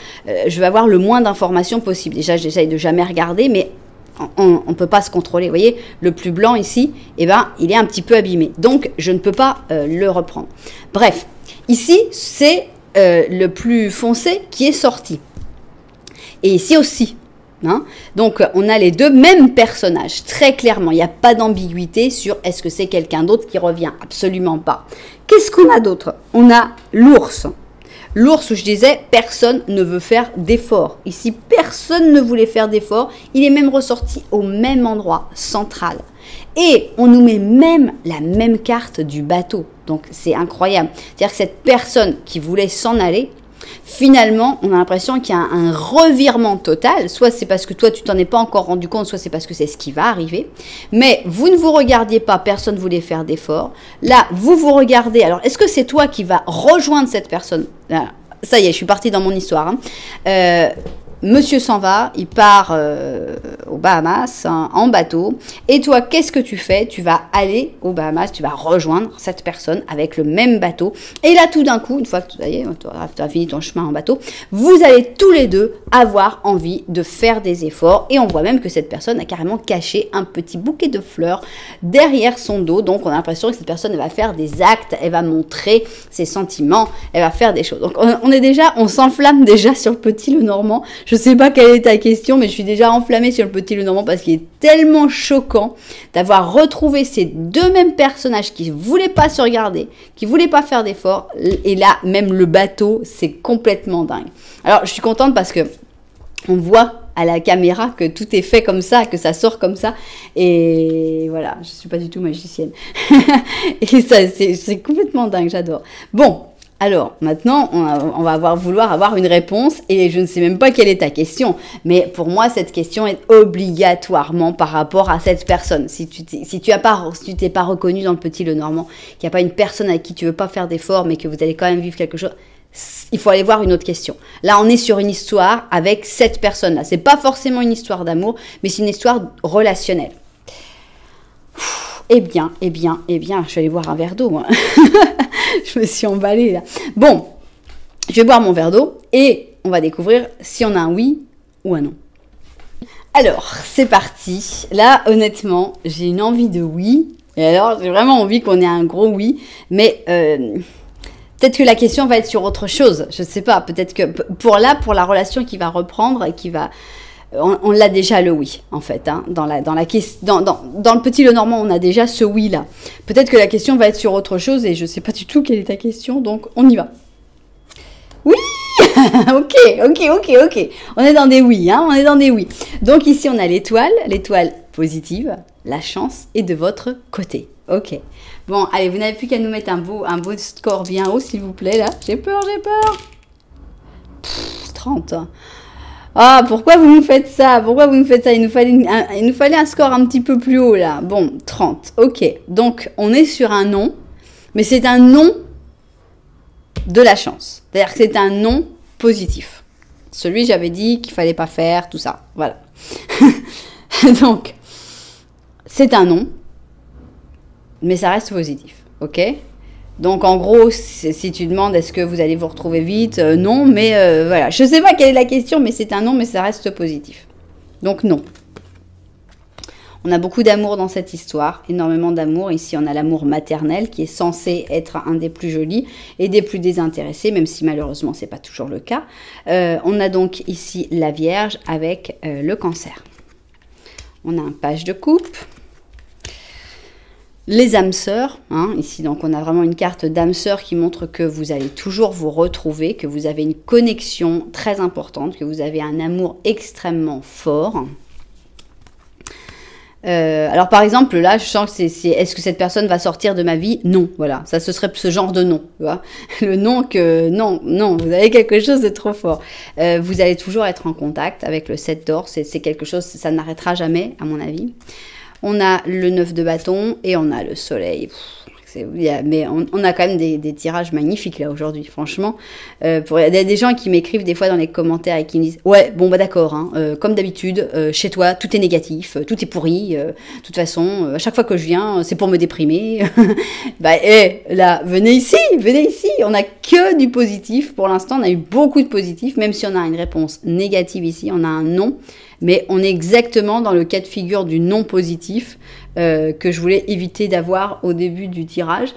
je veux avoir le moins d'informations possible. Déjà, j'essaye de jamais regarder, mais on ne peut pas se contrôler. Vous voyez, le plus blanc ici, eh ben, il est un petit peu abîmé. Donc, je ne peux pas le reprendre. Bref, ici, c'est le plus foncé qui est sorti. Et ici aussi. Hein. Donc, on a les deux mêmes personnages, très clairement. Il n'y a pas d'ambiguïté sur est-ce que c'est quelqu'un d'autre qui revient. Absolument pas. Qu'est-ce qu'on a d'autre? On a l'ours. L'ours, où je disais, personne ne veut faire d'efforts. Ici, personne ne voulait faire d'efforts. Il est même ressorti au même endroit, central. Et on nous met même la même carte du bateau. Donc, c'est incroyable. C'est-à-dire que cette personne qui voulait s'en aller, finalement, on a l'impression qu'il y a un revirement total. Soit c'est parce que toi, tu t'en es pas encore rendu compte, soit c'est parce que c'est ce qui va arriver. Mais vous ne vous regardiez pas, personne ne voulait faire d'efforts. Là, vous vous regardez. Alors, est-ce que c'est toi qui vas rejoindre cette personne? Là, ça y est, je suis partie dans mon histoire. Hein. Monsieur s'en va, il part aux Bahamas hein, en bateau. Et toi, qu'est-ce que tu fais? Tu vas aller aux Bahamas, tu vas rejoindre cette personne avec le même bateau. Et là, tout d'un coup, une fois que tu as fini ton chemin en bateau, vous allez tous les deux avoir envie de faire des efforts. Et on voit même que cette personne a carrément caché un petit bouquet de fleurs derrière son dos. Donc, on a l'impression que cette personne elle va faire des actes, elle va montrer ses sentiments, elle va faire des choses. Donc, on s'enflamme déjà sur le Petit Lenormand. Je ne sais pas quelle est ta question, mais je suis déjà enflammée sur le Petit Lenormand parce qu'il est tellement choquant d'avoir retrouvé ces deux mêmes personnages qui ne voulaient pas se regarder, qui ne voulaient pas faire d'efforts. Et là, même le bateau, c'est complètement dingue. Alors, je suis contente parce que on voit à la caméra que tout est fait comme ça, que ça sort comme ça. Et voilà, je ne suis pas du tout magicienne. Et ça, c'est complètement dingue, j'adore. Bon. Alors, maintenant, on va vouloir avoir une réponse et je ne sais même pas quelle est ta question. Mais pour moi, cette question est obligatoirement par rapport à cette personne. Si tu t'es pas reconnu dans le Petit Lenormand, qu'il n'y a pas une personne avec qui tu veux pas faire d'efforts, mais que vous allez quand même vivre quelque chose, il faut aller voir une autre question. Là, on est sur une histoire avec cette personne-là. C'est pas forcément une histoire d'amour, mais c'est une histoire relationnelle. Eh bien, je vais aller boire un verre d'eau, moi. Je me suis emballée, là. Bon, je vais boire mon verre d'eau et on va découvrir si on a un oui ou un non. Alors, c'est parti. Là, honnêtement, j'ai une envie de oui. Et alors, j'ai vraiment envie qu'on ait un gros oui. Mais peut-être que la question va être sur autre chose. Je ne sais pas. Peut-être que pour la relation qui va reprendre et qui va... On l'a déjà le oui, en fait. Hein, dans le Petit Lenormand, on a déjà ce oui-là. Peut-être que la question va être sur autre chose et je ne sais pas du tout quelle est ta question, donc on y va. Oui. Ok. On est dans des oui, hein, on est dans des oui. Donc ici, on a l'étoile positive, la chance est de votre côté. Ok. Bon, allez, vous n'avez plus qu'à nous mettre un beau score bien haut, s'il vous plaît, là. J'ai peur. 30. Ah, pourquoi vous nous faites ça? Il nous fallait un score un petit peu plus haut, là. Bon, 30. Ok. Donc, on est sur un non, mais c'est un non de la chance. C'est-à-dire que c'est un non positif. Celui, j'avais dit qu'il fallait pas faire, tout ça. Voilà. Donc, c'est un non, mais ça reste positif. Ok? Donc, en gros, si tu demandes est-ce que vous allez vous retrouver vite, non, mais voilà. Je ne sais pas quelle est la question, mais c'est un non, mais ça reste positif. Donc, non. On a beaucoup d'amour dans cette histoire, énormément d'amour. Ici, on a l'amour maternel qui est censé être un des plus jolis et des plus désintéressés, même si malheureusement, ce n'est pas toujours le cas. On a donc ici la Vierge avec le Cancer. On a un page de coupe. Les âmes sœurs, hein, ici donc on a vraiment une carte d'âme sœur qui montre que vous allez toujours vous retrouver, que vous avez une connexion très importante, que vous avez un amour extrêmement fort. Alors par exemple là je sens que est-ce que cette personne va sortir de ma vie? Non, voilà, ça ce serait ce genre de non, tu vois. Le non que non, vous avez quelque chose de trop fort. Vous allez toujours être en contact avec le 7 d'or, c'est quelque chose, ça n'arrêtera jamais à mon avis. On a le 9 de bâton et on a le soleil. Mais on a quand même des tirages magnifiques là aujourd'hui, franchement. Il y a des gens qui m'écrivent des fois dans les commentaires et qui me disent « Ouais, bon bah d'accord, hein, comme d'habitude, chez toi, tout est négatif, tout est pourri. De toute façon, à chaque fois que je viens, c'est pour me déprimer. » Là, venez ici, on n'a que du positif. Pour l'instant, on a eu beaucoup de positif, même si on a une réponse négative ici, on a un non. Mais on est exactement dans le cas de figure du non positif que je voulais éviter d'avoir au début du tirage.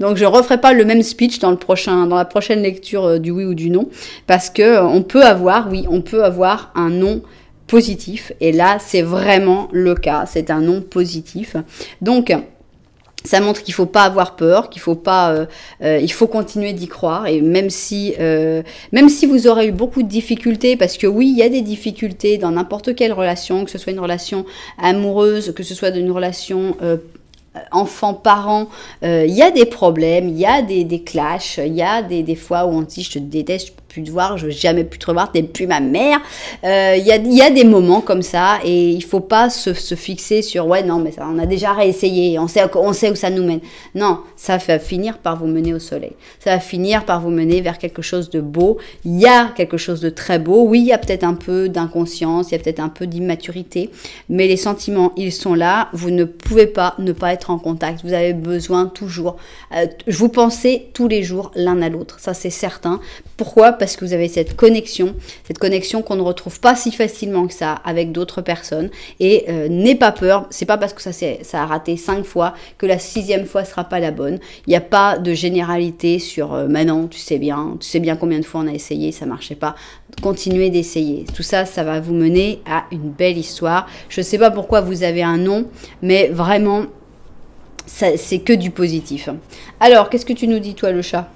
Donc je ne referai pas le même speech dans la prochaine lecture du oui ou du non, parce que on peut avoir un non positif, et là c'est vraiment le cas, c'est un non positif. Donc ça montre qu'il faut pas avoir peur, qu'il faut pas, il faut continuer d'y croire, et même si vous aurez eu beaucoup de difficultés, parce que oui, il y a des difficultés dans n'importe quelle relation, que ce soit une relation amoureuse, que ce soit une relation enfant-parent, il y a des problèmes, il y a des clashs, il y a des fois où on dit je te déteste, plus te voir, je veux jamais plus te revoir, t'es plus ma mère. Il y a des moments comme ça et il faut pas se fixer sur ouais non mais ça, on a déjà réessayé, on sait où ça nous mène. Non, ça va finir par vous mener au soleil. Ça va finir par vous mener vers quelque chose de beau. Il y a quelque chose de très beau. Oui, il y a peut-être un peu d'inconscience, il y a peut-être un peu d'immaturité, mais les sentiments, ils sont là. Vous ne pouvez pas ne pas être en contact. Vous avez besoin toujours. Vous pensez tous les jours l'un à l'autre. Ça, c'est certain. Pourquoi? Parce que vous avez cette connexion qu'on ne retrouve pas si facilement que ça avec d'autres personnes. Et n'aie pas peur. C'est pas parce que ça a raté 5 fois que la 6e fois sera pas la bonne. Il n'y a pas de généralité sur maintenant, tu sais bien combien de fois on a essayé, ça marchait pas. Continuez d'essayer. Tout ça, ça va vous mener à une belle histoire. Je ne sais pas pourquoi vous avez un nom, mais vraiment, c'est que du positif. Alors, qu'est-ce que tu nous dis, toi, le chat?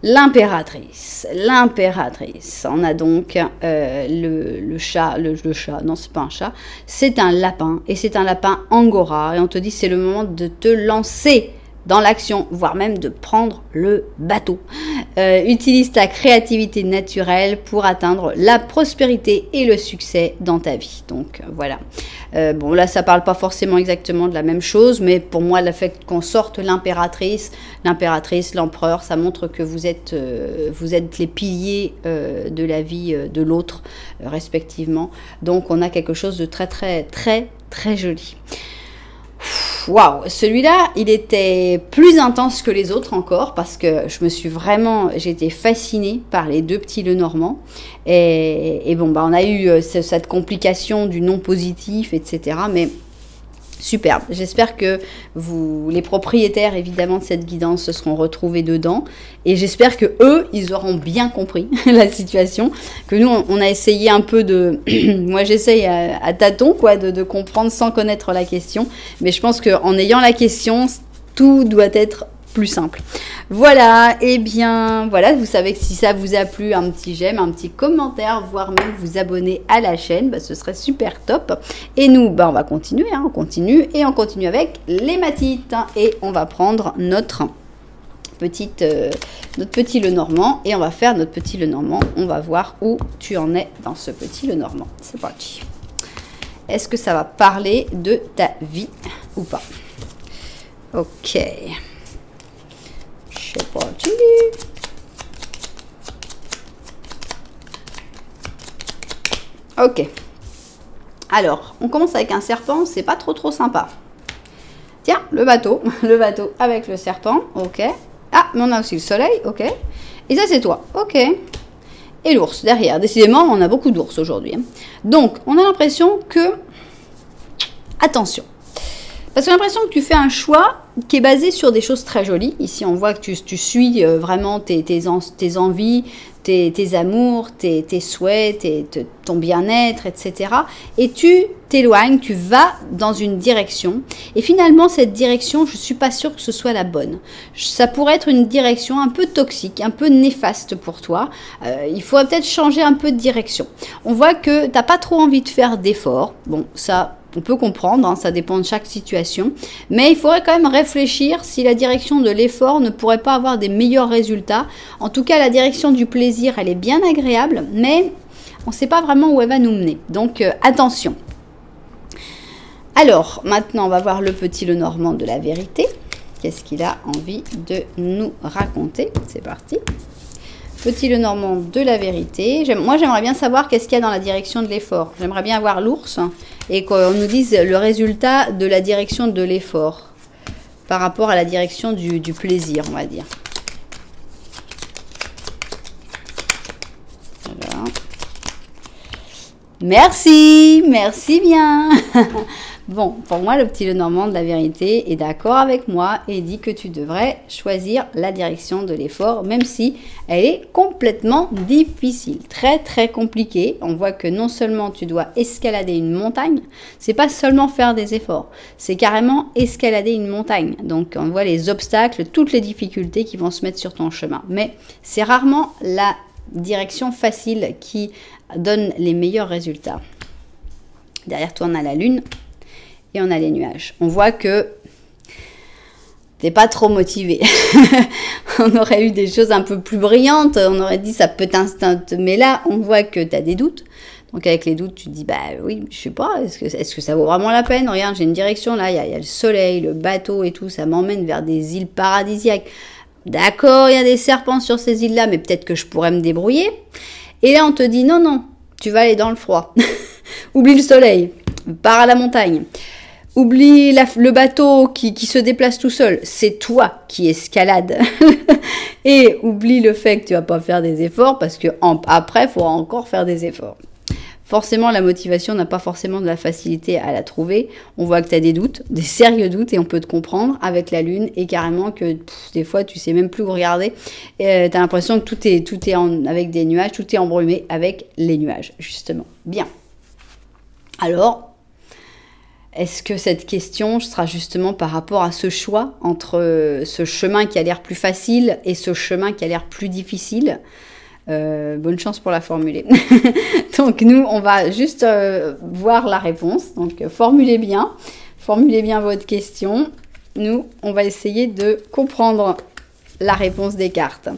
L'impératrice. On a donc le chat. Non, c'est pas un chat. C'est un lapin. Et c'est un lapin angora. Et on te dit, c'est le moment de te lancer dans l'action, voire même de prendre le bateau. Utilise ta créativité naturelle pour atteindre la prospérité et le succès dans ta vie. Donc voilà. Bon là ça parle pas forcément exactement de la même chose, mais pour moi le fait qu'on sorte l'impératrice, l'empereur, ça montre que vous êtes les piliers de la vie de l'autre respectivement. Donc on a quelque chose de très très très très joli. Waouh, celui-là, il était plus intense que les autres encore parce que j'ai été fascinée par les 2 petits Lenormand. Et bon, bah, on a eu cette complication du non positif, etc. Mais superbe. J'espère que les propriétaires, évidemment, de cette guidance se seront retrouvés dedans. Et j'espère que eux, ils auront bien compris la situation. Que nous, on a essayé un peu de... Moi, j'essaye à tâtons, quoi, de comprendre sans connaître la question. Mais je pense qu'en ayant la question, tout doit être plus simple. Voilà, et bien voilà, vous savez que si ça vous a plu, un petit j'aime, un petit commentaire, voire même vous abonner à la chaîne, bah, ce serait super top. Et nous, bah, on va continuer, hein, on continue avec l'hématite. Et on va prendre notre petit Lenormand et on va faire notre petit Lenormand. On va voir où tu en es dans ce petit Lenormand. C'est parti. Est-ce que ça va parler de ta vie ou pas? Ok. C'est parti. Ok. Alors, on commence avec un serpent, c'est pas trop sympa. Tiens, le bateau avec le serpent, ok. Ah, mais on a aussi le soleil, ok. Et ça, c'est toi, ok. Et l'ours derrière. Décidément, on a beaucoup d'ours aujourd'hui. Hein. Donc, on a l'impression que... Attention. Parce que j'ai l'impression que tu fais un choix qui est basé sur des choses très jolies. Ici, on voit que tu suis vraiment tes envies, tes amours, tes souhaits, ton bien-être, etc. Et tu t'éloignes, tu vas dans une direction. Et finalement, cette direction, je ne suis pas sûre que ce soit la bonne. Ça pourrait être une direction un peu toxique, un peu néfaste pour toi. Il faudrait peut-être changer un peu de direction. On voit que tu n'as pas trop envie de faire d'efforts. Bon, ça... On peut comprendre, hein, ça dépend de chaque situation. Mais il faudrait quand même réfléchir si la direction de l'effort ne pourrait pas avoir des meilleurs résultats. En tout cas, la direction du plaisir, elle est bien agréable, mais on ne sait pas vraiment où elle va nous mener. Donc, attention. Alors, maintenant, on va voir le petit Lenormand de la vérité. Qu'est-ce qu'il a envie de nous raconter? C'est parti. Petit Lenormand de la vérité. Moi, j'aimerais bien savoir qu'est-ce qu'il y a dans la direction de l'effort. J'aimerais bien avoir l'ours et qu'on nous dise le résultat de la direction de l'effort par rapport à la direction du plaisir, on va dire. Voilà. Merci bien. Bon, pour moi, le petit Lenormand de la vérité est d'accord avec moi et dit que tu devrais choisir la direction de l'effort, même si elle est complètement difficile, très très compliquée. On voit que non seulement tu dois escalader une montagne, c'est pas seulement faire des efforts, c'est carrément escalader une montagne. Donc on voit les obstacles, toutes les difficultés qui vont se mettre sur ton chemin. Mais c'est rarement la direction facile qui donne les meilleurs résultats. Derrière toi, on a la lune. Et on a les nuages. On voit que t'es pas trop motivé. On aurait eu des choses un peu plus brillantes, on aurait dit ça peut t'instinct, mais là, on voit que tu as des doutes. Donc avec les doutes, tu te dis, bah oui, je sais pas, est-ce que ça vaut vraiment la peine? Regarde, j'ai une direction là, il y a le soleil, le bateau et tout, ça m'emmène vers des îles paradisiaques. D'accord, il y a des serpents sur ces îles-là, mais peut-être que je pourrais me débrouiller. Et là, on te dit, non, non, tu vas aller dans le froid. Oublie le soleil, pars à la montagne. Oublie le bateau qui se déplace tout seul, c'est toi qui escalade. Et oublie le fait que tu vas pas faire des efforts parce que après, il faudra encore faire des efforts. Forcément, la motivation n'a pas forcément de la facilité à la trouver. On voit que tu as des doutes, des sérieux doutes, et on peut te comprendre avec la lune, et carrément que des fois, tu sais même plus où regarder. Tu as l'impression que tout est avec des nuages, tout est embrumé avec les nuages, justement. Bien. Alors, est-ce que cette question sera justement par rapport à ce choix entre ce chemin qui a l'air plus facile et ce chemin qui a l'air plus difficile ? Bonne chance pour la formuler. Donc nous, on va juste voir la réponse. Donc formulez bien votre question. Nous, on va essayer de comprendre la réponse des cartes.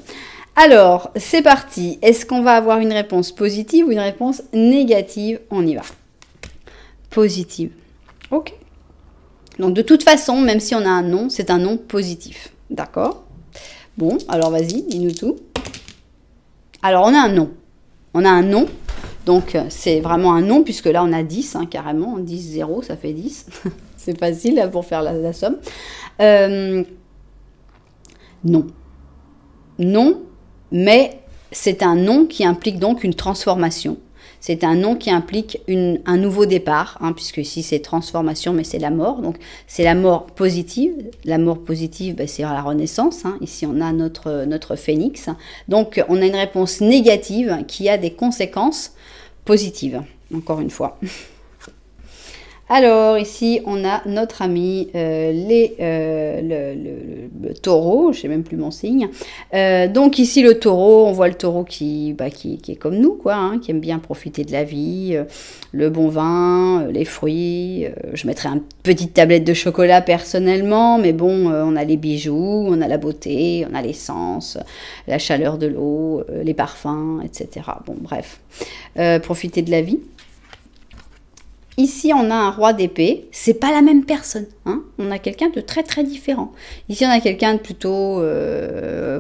Alors, c'est parti. Est-ce qu'on va avoir une réponse positive ou une réponse négative? On y va. Positive. Ok. Donc de toute façon, même si on a un non, c'est un non positif. D'accord? Bon, alors vas-y, dis-nous tout. Alors, on a un non. On a un non. Donc, c'est vraiment un non, puisque là, on a 10, hein, carrément. 10, 0, ça fait 10. C'est facile là, pour faire la somme. Non. Non, mais c'est un non qui implique donc une transformation. C'est un non qui implique un nouveau départ, hein, puisque ici c'est transformation, mais c'est la mort. Donc c'est la mort positive. La mort positive, ben, c'est la renaissance. Hein. Ici on a notre phénix. Donc on a une réponse négative qui a des conséquences positives, encore une fois. Alors ici on a notre ami le taureau, je ne sais même plus mon signe. Donc ici le taureau, on voit le taureau qui est comme nous, quoi, hein, qui aime bien profiter de la vie, le bon vin, les fruits. Je mettrais une petite tablette de chocolat personnellement, mais bon, on a les bijoux, on a la beauté, on a l'essence, la chaleur de l'eau, les parfums, etc. Bon bref, profiter de la vie. Ici, on a un roi d'épée. C'est pas la même personne. Hein, on a quelqu'un de très très différent. Ici, on a quelqu'un de plutôt,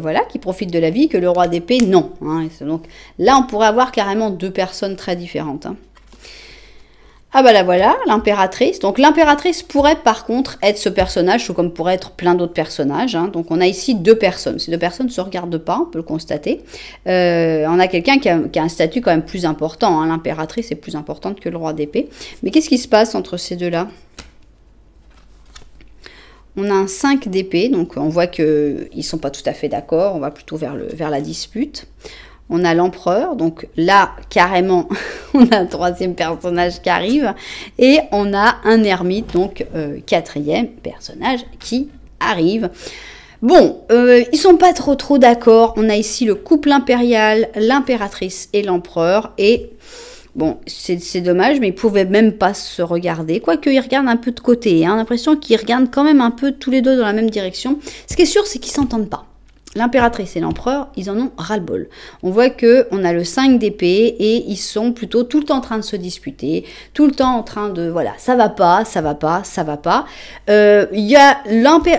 voilà, qui profite de la vie, que le roi d'épée, non. Hein, donc là, on pourrait avoir carrément deux personnes très différentes. Hein. Ah bah là voilà, l'impératrice. Donc l'impératrice pourrait par contre être ce personnage, ou comme pourrait être plein d'autres personnages. Hein. Donc on a ici deux personnes. Ces deux personnes ne se regardent pas, on peut le constater. On a quelqu'un qui a un statut quand même plus important. Hein. L'impératrice est plus importante que le roi d'épée. Mais qu'est-ce qui se passe entre ces deux-là? On a un 5 d'épée, donc on voit qu'ils ne sont pas tout à fait d'accord. On va plutôt vers la dispute. On a l'empereur, donc là, carrément, on a un troisième personnage qui arrive. Et on a un ermite, donc quatrième personnage qui arrive. Bon, ils sont pas trop d'accord. On a ici le couple impérial, l'impératrice et l'empereur. Et bon, c'est dommage, mais ils pouvaient même pas se regarder. Quoique, ils regardent un peu de côté. Hein. On a l'impression qu'ils regardent quand même un peu tous les deux dans la même direction. Ce qui est sûr, c'est qu'ils s'entendent pas. L'impératrice et l'empereur, ils en ont ras-le-bol. On voit qu'on a le 5 d'épée et ils sont plutôt tout le temps en train de se disputer, tout le temps en train de, voilà, ça va pas, ça va pas, ça va pas. Il y a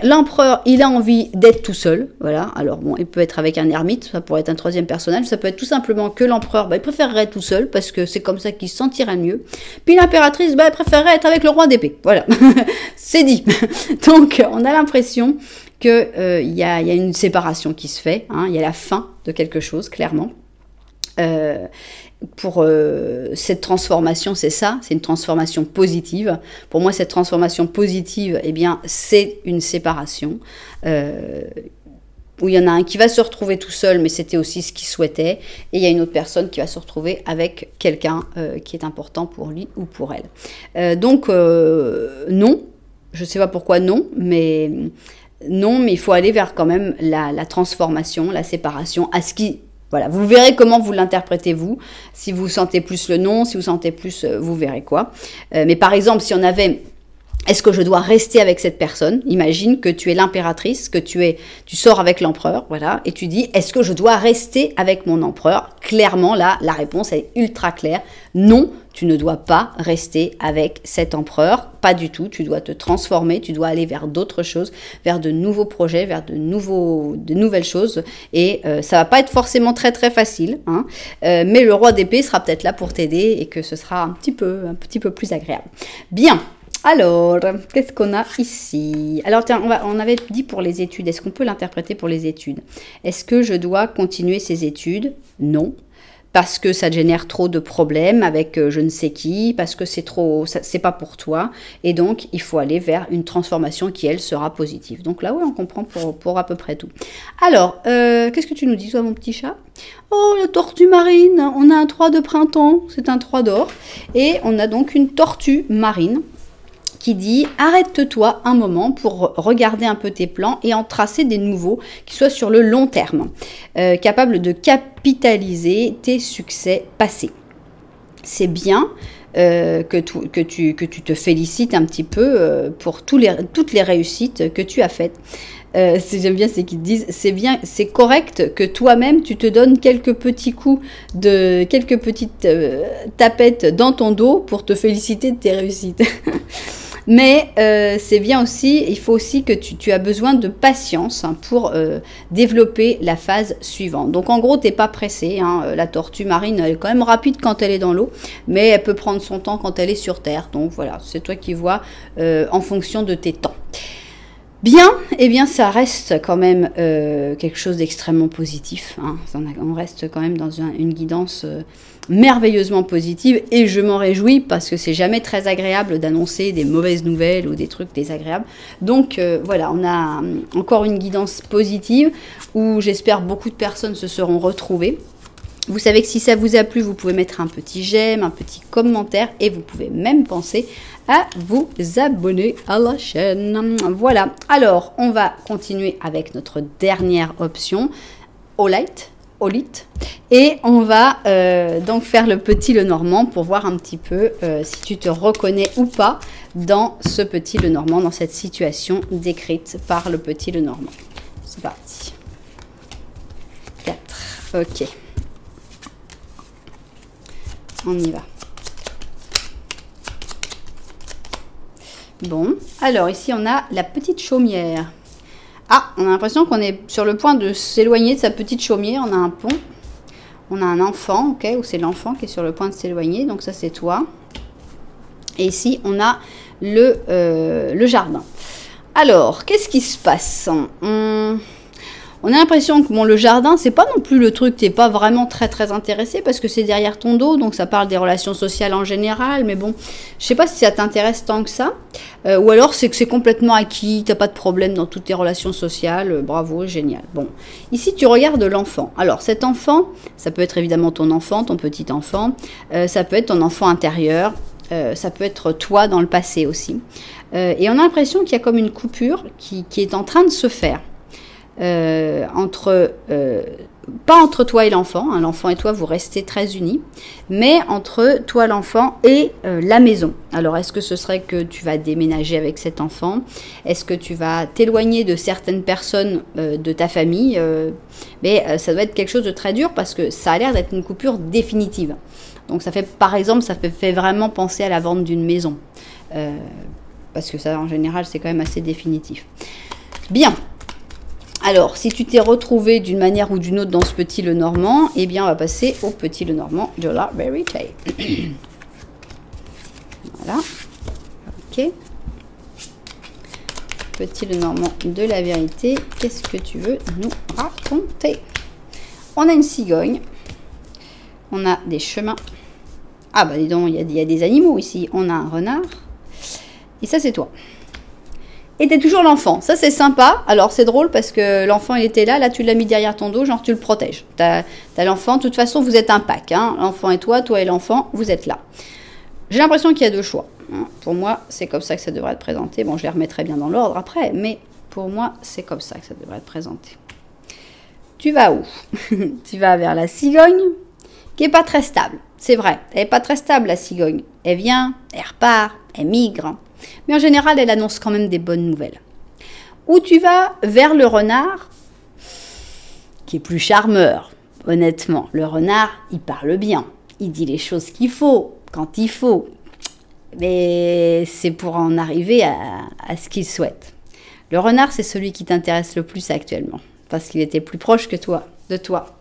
l'empereur, il a envie d'être tout seul, voilà. Alors bon, il peut être avec un ermite, ça pourrait être un troisième personnage, ça peut être tout simplement que l'empereur, il préférerait être tout seul parce que c'est comme ça qu'il se sentirait mieux. Puis l'impératrice, elle préférerait être avec le roi d'épée, voilà. C'est dit. Donc, on a l'impression qu'il y a une séparation qui se fait, hein, il y a la fin de quelque chose, clairement. Pour cette transformation, c'est ça, c'est une transformation positive. Pour moi, cette transformation positive, eh bien, c'est une séparation. Où il y en a un qui va se retrouver tout seul, mais c'était aussi ce qu'il souhaitait. Et il y a une autre personne qui va se retrouver avec quelqu'un qui est important pour lui ou pour elle. Donc, non, je ne sais pas pourquoi non, mais... Non, mais il faut aller vers quand même la transformation, la séparation, à ce qui... Voilà, vous verrez comment vous l'interprétez vous. Si vous sentez plus le non, si vous sentez plus, vous verrez quoi. Mais par exemple, si on avait Est-ce que je dois rester avec cette personne? Imagine que tu es l'impératrice, que tu sors avec l'empereur, voilà, et tu dis, est-ce que je dois rester avec mon empereur? Clairement, là, la réponse est ultra claire. Non, tu ne dois pas rester avec cet empereur, pas du tout. Tu dois te transformer, tu dois aller vers d'autres choses, vers de nouveaux projets, vers de nouvelles choses. Et ça va pas être forcément très très facile, hein, mais le roi d'épée sera peut-être là pour t'aider et que ce sera un petit peu plus agréable. Bien. Alors, qu'est-ce qu'on a ici? Alors, tiens, on avait dit pour les études. Est-ce qu'on peut l'interpréter pour les études? Est-ce que je dois continuer ces études? Non. Parce que ça génère trop de problèmes avec je ne sais qui, parce que c'est pas pour toi. Et donc, il faut aller vers une transformation qui, elle, sera positive. Donc là, oui, on comprend pour à peu près tout. Alors, qu'est-ce que tu nous dis, toi, mon petit chat? Oh, la tortue marine. On a un 3 de printemps. C'est un 3 d'or. Et on a donc une tortue marine qui dit « Arrête-toi un moment pour regarder un peu tes plans et en tracer des nouveaux qui soient sur le long terme, capables de capitaliser tes succès passés. » C'est bien que tu te félicites un petit peu pour toutes les réussites que tu as faites. J'aime bien, c'est qu'ils te disent, c'est bien, c'est correct que toi-même tu te donnes quelques petits coups quelques petites tapettes dans ton dos pour te féliciter de tes réussites. Mais c'est bien aussi, il faut aussi que tu as besoin de patience pour développer la phase suivante. Donc en gros, tu n'es pas pressé, hein, la tortue marine, elle est quand même rapide quand elle est dans l'eau, mais elle peut prendre son temps quand elle est sur terre. Donc voilà, c'est toi qui vois en fonction de tes temps. Bien, eh bien ça reste quand même quelque chose d'extrêmement positif, hein. On reste quand même dans une guidance merveilleusement positive et je m'en réjouis parce que c'est jamais très agréable d'annoncer des mauvaises nouvelles ou des trucs désagréables. Donc voilà, on a encore une guidance positive où j'espère beaucoup de personnes se seront retrouvées. Vous savez que si ça vous a plu, vous pouvez mettre un petit j'aime, un petit commentaire et vous pouvez même penser à vous abonner à la chaîne. Voilà, alors on va continuer avec notre dernière option, All It, et on va donc faire le petit Lenormand pour voir un petit peu si tu te reconnais ou pas dans ce petit Lenormand, dans cette situation décrite par le petit Lenormand. C'est parti. 4, ok. On y va. Bon, alors ici on a la petite chaumière. Ah, on a l'impression qu'on est sur le point de s'éloigner de sa petite chaumière. On a un pont, on a un enfant, ok, ou c'est l'enfant qui est sur le point de s'éloigner. Donc ça c'est toi. Et ici on a le jardin. Alors, qu'est-ce qui se passe? On a l'impression que bon, le jardin, c'est pas non plus le truc, t'es pas vraiment très intéressé parce que c'est derrière ton dos, donc ça parle des relations sociales en général, mais bon, je sais pas si ça t'intéresse tant que ça, ou alors c'est que c'est complètement acquis, t'as pas de problème dans toutes tes relations sociales, bravo, génial. Bon, ici tu regardes l'enfant. Alors cet enfant, ça peut être évidemment ton enfant, ton petit enfant, ça peut être ton enfant intérieur, ça peut être toi dans le passé aussi. Et on a l'impression qu'il y a comme une coupure qui est en train de se faire. Pas entre toi et l'enfant, hein, l'enfant et toi vous restez très unis, mais entre toi l'enfant et la maison. Alors est-ce que ce serait que tu vas déménager avec cet enfant? Est-ce que tu vas t'éloigner de certaines personnes de ta famille? Mais ça doit être quelque chose de très dur parce que ça a l'air d'être une coupure définitive. Donc ça fait, par exemple, ça fait vraiment penser à la vente d'une maison, parce que ça en général c'est quand même assez définitif. Bien. Alors, si tu t'es retrouvé d'une manière ou d'une autre dans ce petit Lenormand, eh bien, on va passer au petit Lenormand de la vérité. Voilà. Ok. Petit Lenormand de la vérité. Qu'est-ce que tu veux nous raconter? On a une cigogne. On a des chemins. Ah, bah dis donc, il y a des animaux ici. On a un renard. Et ça, c'est toi. Et t'es toujours l'enfant, ça c'est sympa. Alors c'est drôle parce que l'enfant il était là tu l'as mis derrière ton dos, genre tu le protèges. T'as l'enfant, de toute façon vous êtes un pack, hein. L'enfant et toi et l'enfant, vous êtes là. J'ai l'impression qu'il y a deux choix, hein. Pour moi c'est comme ça que ça devrait être présenté. Bon, je les remettrai bien dans l'ordre après, mais pour moi c'est comme ça que ça devrait être présenté. Tu vas où? Tu vas vers la cigogne, qui est pas très stable, c'est vrai. Elle est pas très stable la cigogne. Elle vient, elle repart, elle migre. Mais en général, elle annonce quand même des bonnes nouvelles. Ou tu vas vers le renard, qui est plus charmeur. Honnêtement, le renard, il parle bien. Il dit les choses qu'il faut, quand il faut. Mais c'est pour en arriver à ce qu'il souhaite. Le renard, c'est celui qui t'intéresse le plus actuellement. Parce qu'il était plus proche que toi, de toi,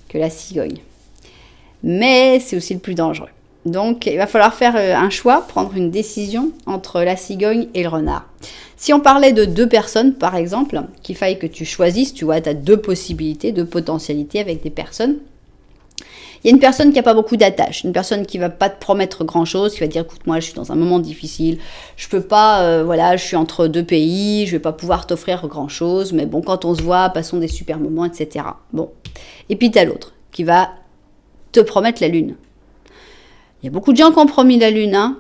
que la cigogne. Mais c'est aussi le plus dangereux. Donc, il va falloir faire un choix, prendre une décision entre la cigogne et le renard. Si on parlait de deux personnes, par exemple, qu'il faille que tu choisisses, tu vois, tu as deux possibilités, deux potentialités avec des personnes. Il y a une personne qui n'a pas beaucoup d'attache, une personne qui ne va pas te promettre grand-chose, qui va dire, écoute, moi, je suis dans un moment difficile, je peux pas, voilà, je suis entre deux pays, je vais pas pouvoir t'offrir grand-chose, mais bon, quand on se voit, passons des super moments, etc. Bon. Et puis, tu as l'autre qui va te promettre la lune. Il y a beaucoup de gens qui ont promis la lune, hein.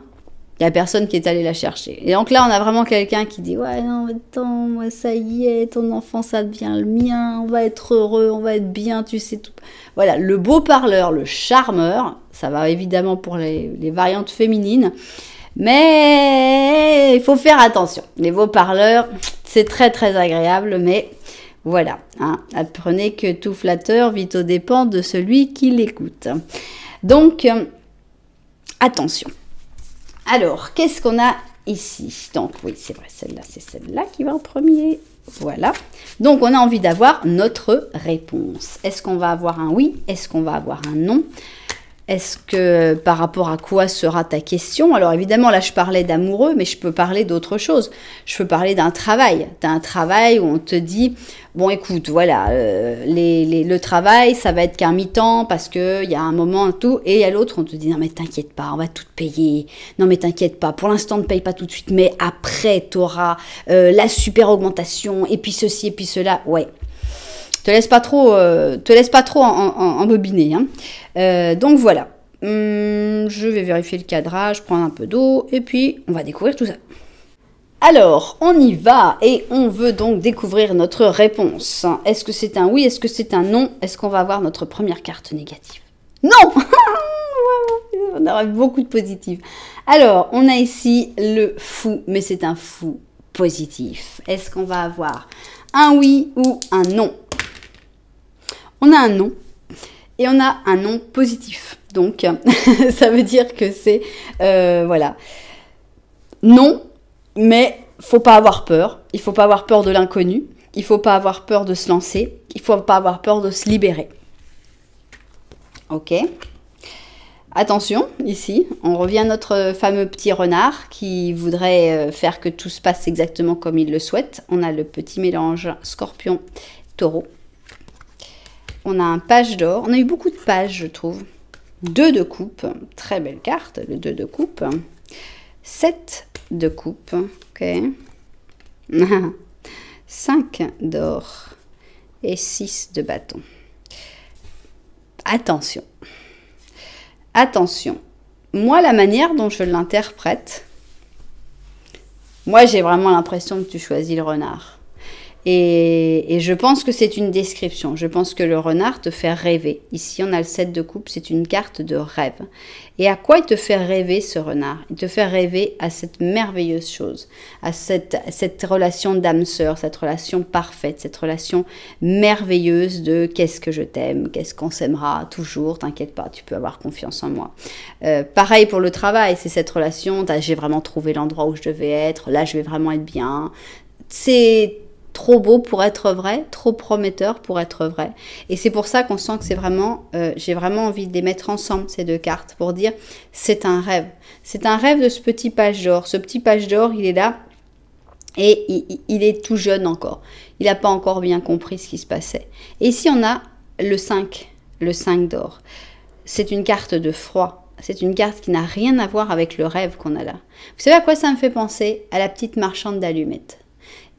Il n'y a personne qui est allé la chercher. Et donc là, on a vraiment quelqu'un qui dit « Ouais, non, attends, moi, ça y est, ton enfant, ça devient le mien, on va être heureux, on va être bien, tu sais tout. » Voilà, le beau parleur, le charmeur, ça va évidemment pour les variantes féminines, mais il faut faire attention. Les beaux parleurs, c'est très, très agréable, mais voilà. Hein, apprenez que tout flatteur vit aux dépens de celui qui l'écoute. Donc, attention. Alors, qu'est-ce qu'on a ici? Donc, oui, c'est vrai, celle-là, c'est celle-là qui va en premier. Voilà. Donc, on a envie d'avoir notre réponse. Est-ce qu'on va avoir un oui? Est-ce qu'on va avoir un non? Est-ce que par rapport à quoi sera ta question? Alors évidemment, là je parlais d'amoureux, mais je peux parler d'autre chose. Je peux parler d'un travail. Tu as un travail où on te dit, bon écoute, voilà, le travail, ça va être qu'un mi-temps parce qu'il y a un moment tout. Et il y a l'autre, on te dit, non mais t'inquiète pas, on va tout te payer. Non mais t'inquiète pas, pour l'instant ne paye pas tout de suite, mais après tu auras la super augmentation, et puis ceci, et puis cela. Ouais. Te laisse pas trop embobiner. Hein. Donc voilà. Je vais vérifier le cadrage, prendre un peu d'eau et puis on va découvrir tout ça. Alors, on y va et on veut donc découvrir notre réponse. Est-ce que c'est un oui? Est-ce que c'est un non? Est-ce qu'on va avoir notre première carte négative? Non. On aura beaucoup de positifs. Alors, on a ici le fou, mais c'est un fou positif. Est-ce qu'on va avoir un oui ou un non? On a un non et on a un non positif. Donc, ça veut dire que c'est, voilà, non, mais faut pas avoir peur. Il faut pas avoir peur de l'inconnu. Il faut pas avoir peur de se lancer. Il faut pas avoir peur de se libérer. Ok. Attention, ici, on revient à notre fameux petit renard qui voudrait faire que tout se passe exactement comme il le souhaite. On a le petit mélange scorpion-taureau. On a un page d'or. On a eu beaucoup de pages, je trouve. 2 de coupe. Très belle carte, le 2 de coupe. 7 de coupe. Ok. 5 d'or. Et 6 de bâton. Attention. Attention. Moi, la manière dont je l'interprète, moi, j'ai vraiment l'impression que tu choisis le renard. Et je pense que c'est une description. Je pense que le renard te fait rêver. Ici, on a le 7 de coupe, c'est une carte de rêve. Et à quoi il te fait rêver, ce renard? Il te fait rêver à cette merveilleuse chose, à cette relation d'âme-sœur, cette relation parfaite, cette relation merveilleuse de qu'est-ce que je t'aime, qu'est-ce qu'on s'aimera toujours, t'inquiète pas, tu peux avoir confiance en moi. Pareil pour le travail, c'est cette relation, j'ai vraiment trouvé l'endroit où je devais être, là je vais vraiment être bien. C'est trop beau pour être vrai, trop prometteur pour être vrai. Et c'est pour ça qu'on sent que c'est vraiment, j'ai vraiment envie de les mettre ensemble, ces deux cartes, pour dire c'est un rêve. C'est un rêve de ce petit page d'or. Ce petit page d'or, il est là et il est tout jeune encore. Il n'a pas encore bien compris ce qui se passait. Et ici, on a le 5 d'or. C'est une carte de froid. C'est une carte qui n'a rien à voir avec le rêve qu'on a là. Vous savez à quoi ça me fait penser? À la petite marchande d'allumettes.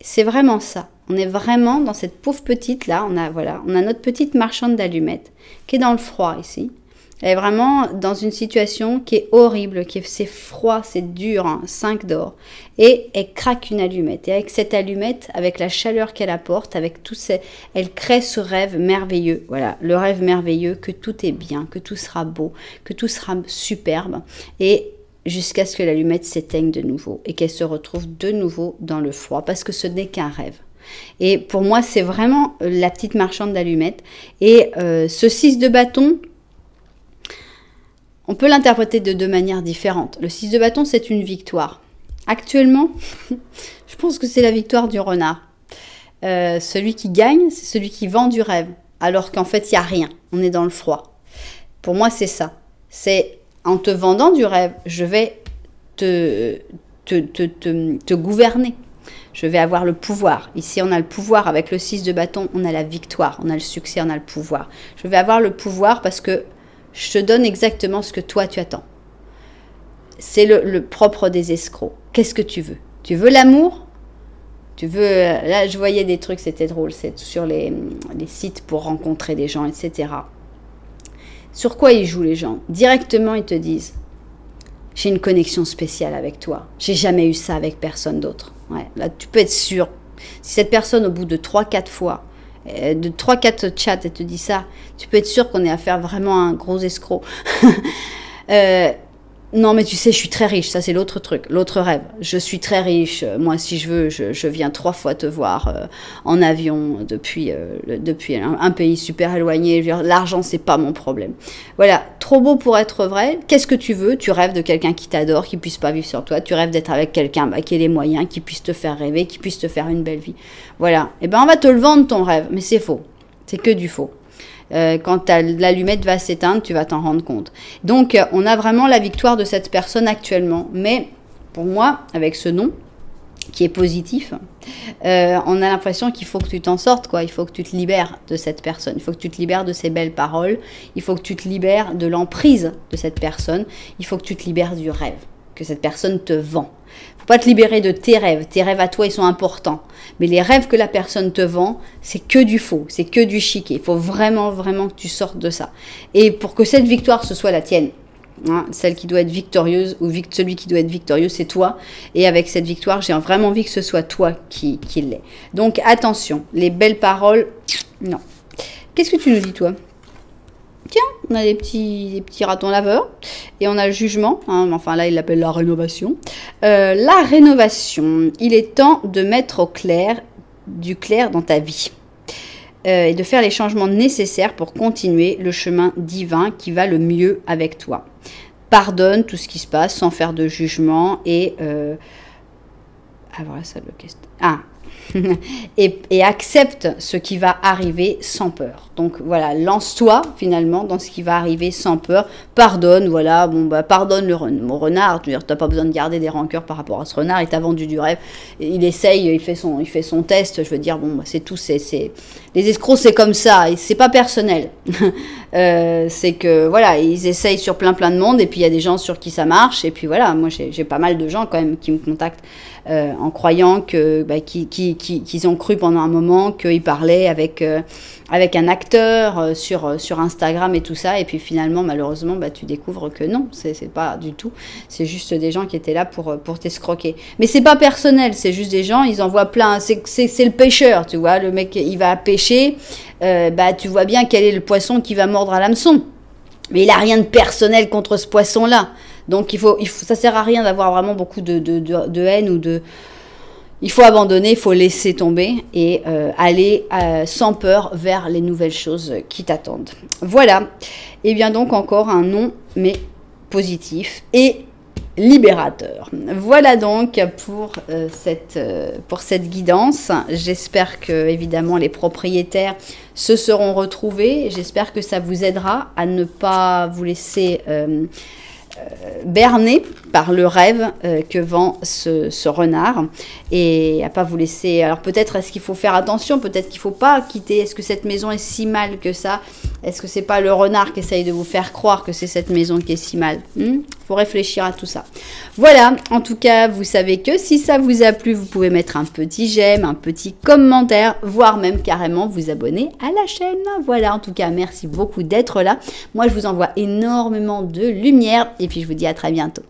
C'est vraiment ça. On est vraiment dans cette pauvre petite là. On a notre petite marchande d'allumettes qui est dans le froid ici. Elle est vraiment dans une situation qui est horrible, c'est froid, c'est dur, hein, 5 d'or. Et elle craque une allumette. Et avec cette allumette, avec la chaleur qu'elle apporte, avec tout elle crée ce rêve merveilleux. Voilà, le rêve merveilleux que tout est bien, que tout sera beau, que tout sera superbe. Et jusqu'à ce que l'allumette s'éteigne de nouveau et qu'elle se retrouve de nouveau dans le froid, parce que ce n'est qu'un rêve. Et pour moi, c'est vraiment la petite marchande d'allumettes. Et ce 6 de bâton, on peut l'interpréter de deux manières différentes. Le 6 de bâton, c'est une victoire. Actuellement, je pense que c'est la victoire du renard. Celui qui gagne, c'est celui qui vend du rêve, alors qu'en fait, il n'y a rien. On est dans le froid. Pour moi, c'est ça. C'est en te vendant du rêve, je vais te gouverner. Je vais avoir le pouvoir. Ici, on a le pouvoir. Avec le 6 de bâton, on a la victoire. On a le succès, on a le pouvoir. Je vais avoir le pouvoir parce que je te donne exactement ce que toi, tu attends. C'est le propre des escrocs. Qu'est-ce que tu veux? Tu veux l'amour? Tu veux... Là, je voyais des trucs, c'était drôle. C'est sur les sites pour rencontrer des gens, etc. Sur quoi ils jouent, les gens? Directement, ils te disent... J'ai une connexion spéciale avec toi. J'ai jamais eu ça avec personne d'autre. Ouais, là, tu peux être sûr. Si cette personne, au bout de 3-4 fois, de 3-4 chats, elle te dit ça, tu peux être sûr qu'on est à faire vraiment un gros escroc. Non, mais tu sais, je suis très riche. Ça, c'est l'autre truc, l'autre rêve. Je suis très riche. Moi, si je veux, je viens 3 fois te voir en avion depuis un pays super éloigné. L'argent, c'est pas mon problème. Voilà, trop beau pour être vrai. Qu'est-ce que tu veux? Tu rêves de quelqu'un qui t'adore, qui puisse pas vivre sur toi. Tu rêves d'être avec quelqu'un qui ait les moyens, qui puisse te faire rêver, qui puisse te faire une belle vie. Voilà. Eh ben, on va te le vendre, ton rêve. Mais c'est faux. C'est que du faux. Quand l'allumette va s'éteindre, tu vas t'en rendre compte. Donc, on a vraiment la victoire de cette personne actuellement. Mais pour moi, avec ce nom, qui est positif, on a l'impression qu'il faut que tu t'en sortes, quoi. Il faut que tu te libères de cette personne. Il faut que tu te libères de ses belles paroles. Il faut que tu te libères de l'emprise de cette personne. Il faut que tu te libères du rêve que cette personne te vend. Faut pas te libérer de tes rêves. Tes rêves à toi, ils sont importants. Mais les rêves que la personne te vend, c'est que du faux, c'est que du chiquet. Il faut vraiment, vraiment que tu sortes de ça. Et pour que cette victoire, ce soit la tienne, hein, celle qui doit être victorieuse, ou celui qui doit être victorieux, c'est toi. Et avec cette victoire, j'ai vraiment envie que ce soit toi qui l'est. Donc attention, les belles paroles, non. Qu'est-ce que tu nous dis, toi ? Tiens, on a des petits ratons laveurs et on a le jugement, hein, enfin là il l'appelle la rénovation. La rénovation, il est temps de mettre du clair dans ta vie et de faire les changements nécessaires pour continuer le chemin divin qui va le mieux avec toi. Pardonne tout ce qui se passe sans faire de jugement et... voilà, ça bloquait. et accepte ce qui va arriver sans peur. Donc voilà, lance-toi finalement dans ce qui va arriver sans peur. Pardonne, voilà, pardonne mon renard. Tu n'as pas besoin de garder des rancœurs par rapport à ce renard. Il t'a vendu du rêve. Il essaye, il fait son test. Je veux dire, c'est tout. Les escrocs, c'est comme ça. Et c'est pas personnel. C'est que voilà, ils essayent sur plein de monde. Et puis il y a des gens sur qui ça marche. Et puis voilà, moi j'ai pas mal de gens quand même qui me contactent. En croyant qu'ils ont cru pendant un moment qu'ils parlaient avec un acteur sur Instagram et tout ça, et puis finalement malheureusement tu découvres que non, c'est pas du tout, c'est juste des gens qui étaient là pour t'escroquer. Mais c'est pas personnel, c'est juste des gens, ils envoient plein, c'est le pêcheur, tu vois, le mec il va pêcher, tu vois bien quel est le poisson qui va mordre à l'hameçon, mais il a rien de personnel contre ce poisson là. Donc ça sert à rien d'avoir vraiment beaucoup de haine ou de... Il faut abandonner, il faut laisser tomber et aller sans peur vers les nouvelles choses qui t'attendent. Voilà. Et bien donc encore un nom, mais positif et libérateur. Voilà donc pour cette guidance. J'espère que évidemment les propriétaires se seront retrouvés. J'espère que ça vous aidera à ne pas vous laisser... berné par le rêve que vend ce renard et à pas vous laisser. Alors peut-être est-ce qu'il faut faire attention, peut-être qu'il faut pas quitter. Est-ce que cette maison est si mal que ça? Est-ce que c'est pas le renard qui essaye de vous faire croire que c'est cette maison qui est si mal? Faut réfléchir à tout ça. Voilà, en tout cas, vous savez que si ça vous a plu, vous pouvez mettre un petit j'aime, un petit commentaire, voire même carrément vous abonner à la chaîne. Voilà, en tout cas, merci beaucoup d'être là. Moi, je vous envoie énormément de lumière et puis je vous dis à très bientôt.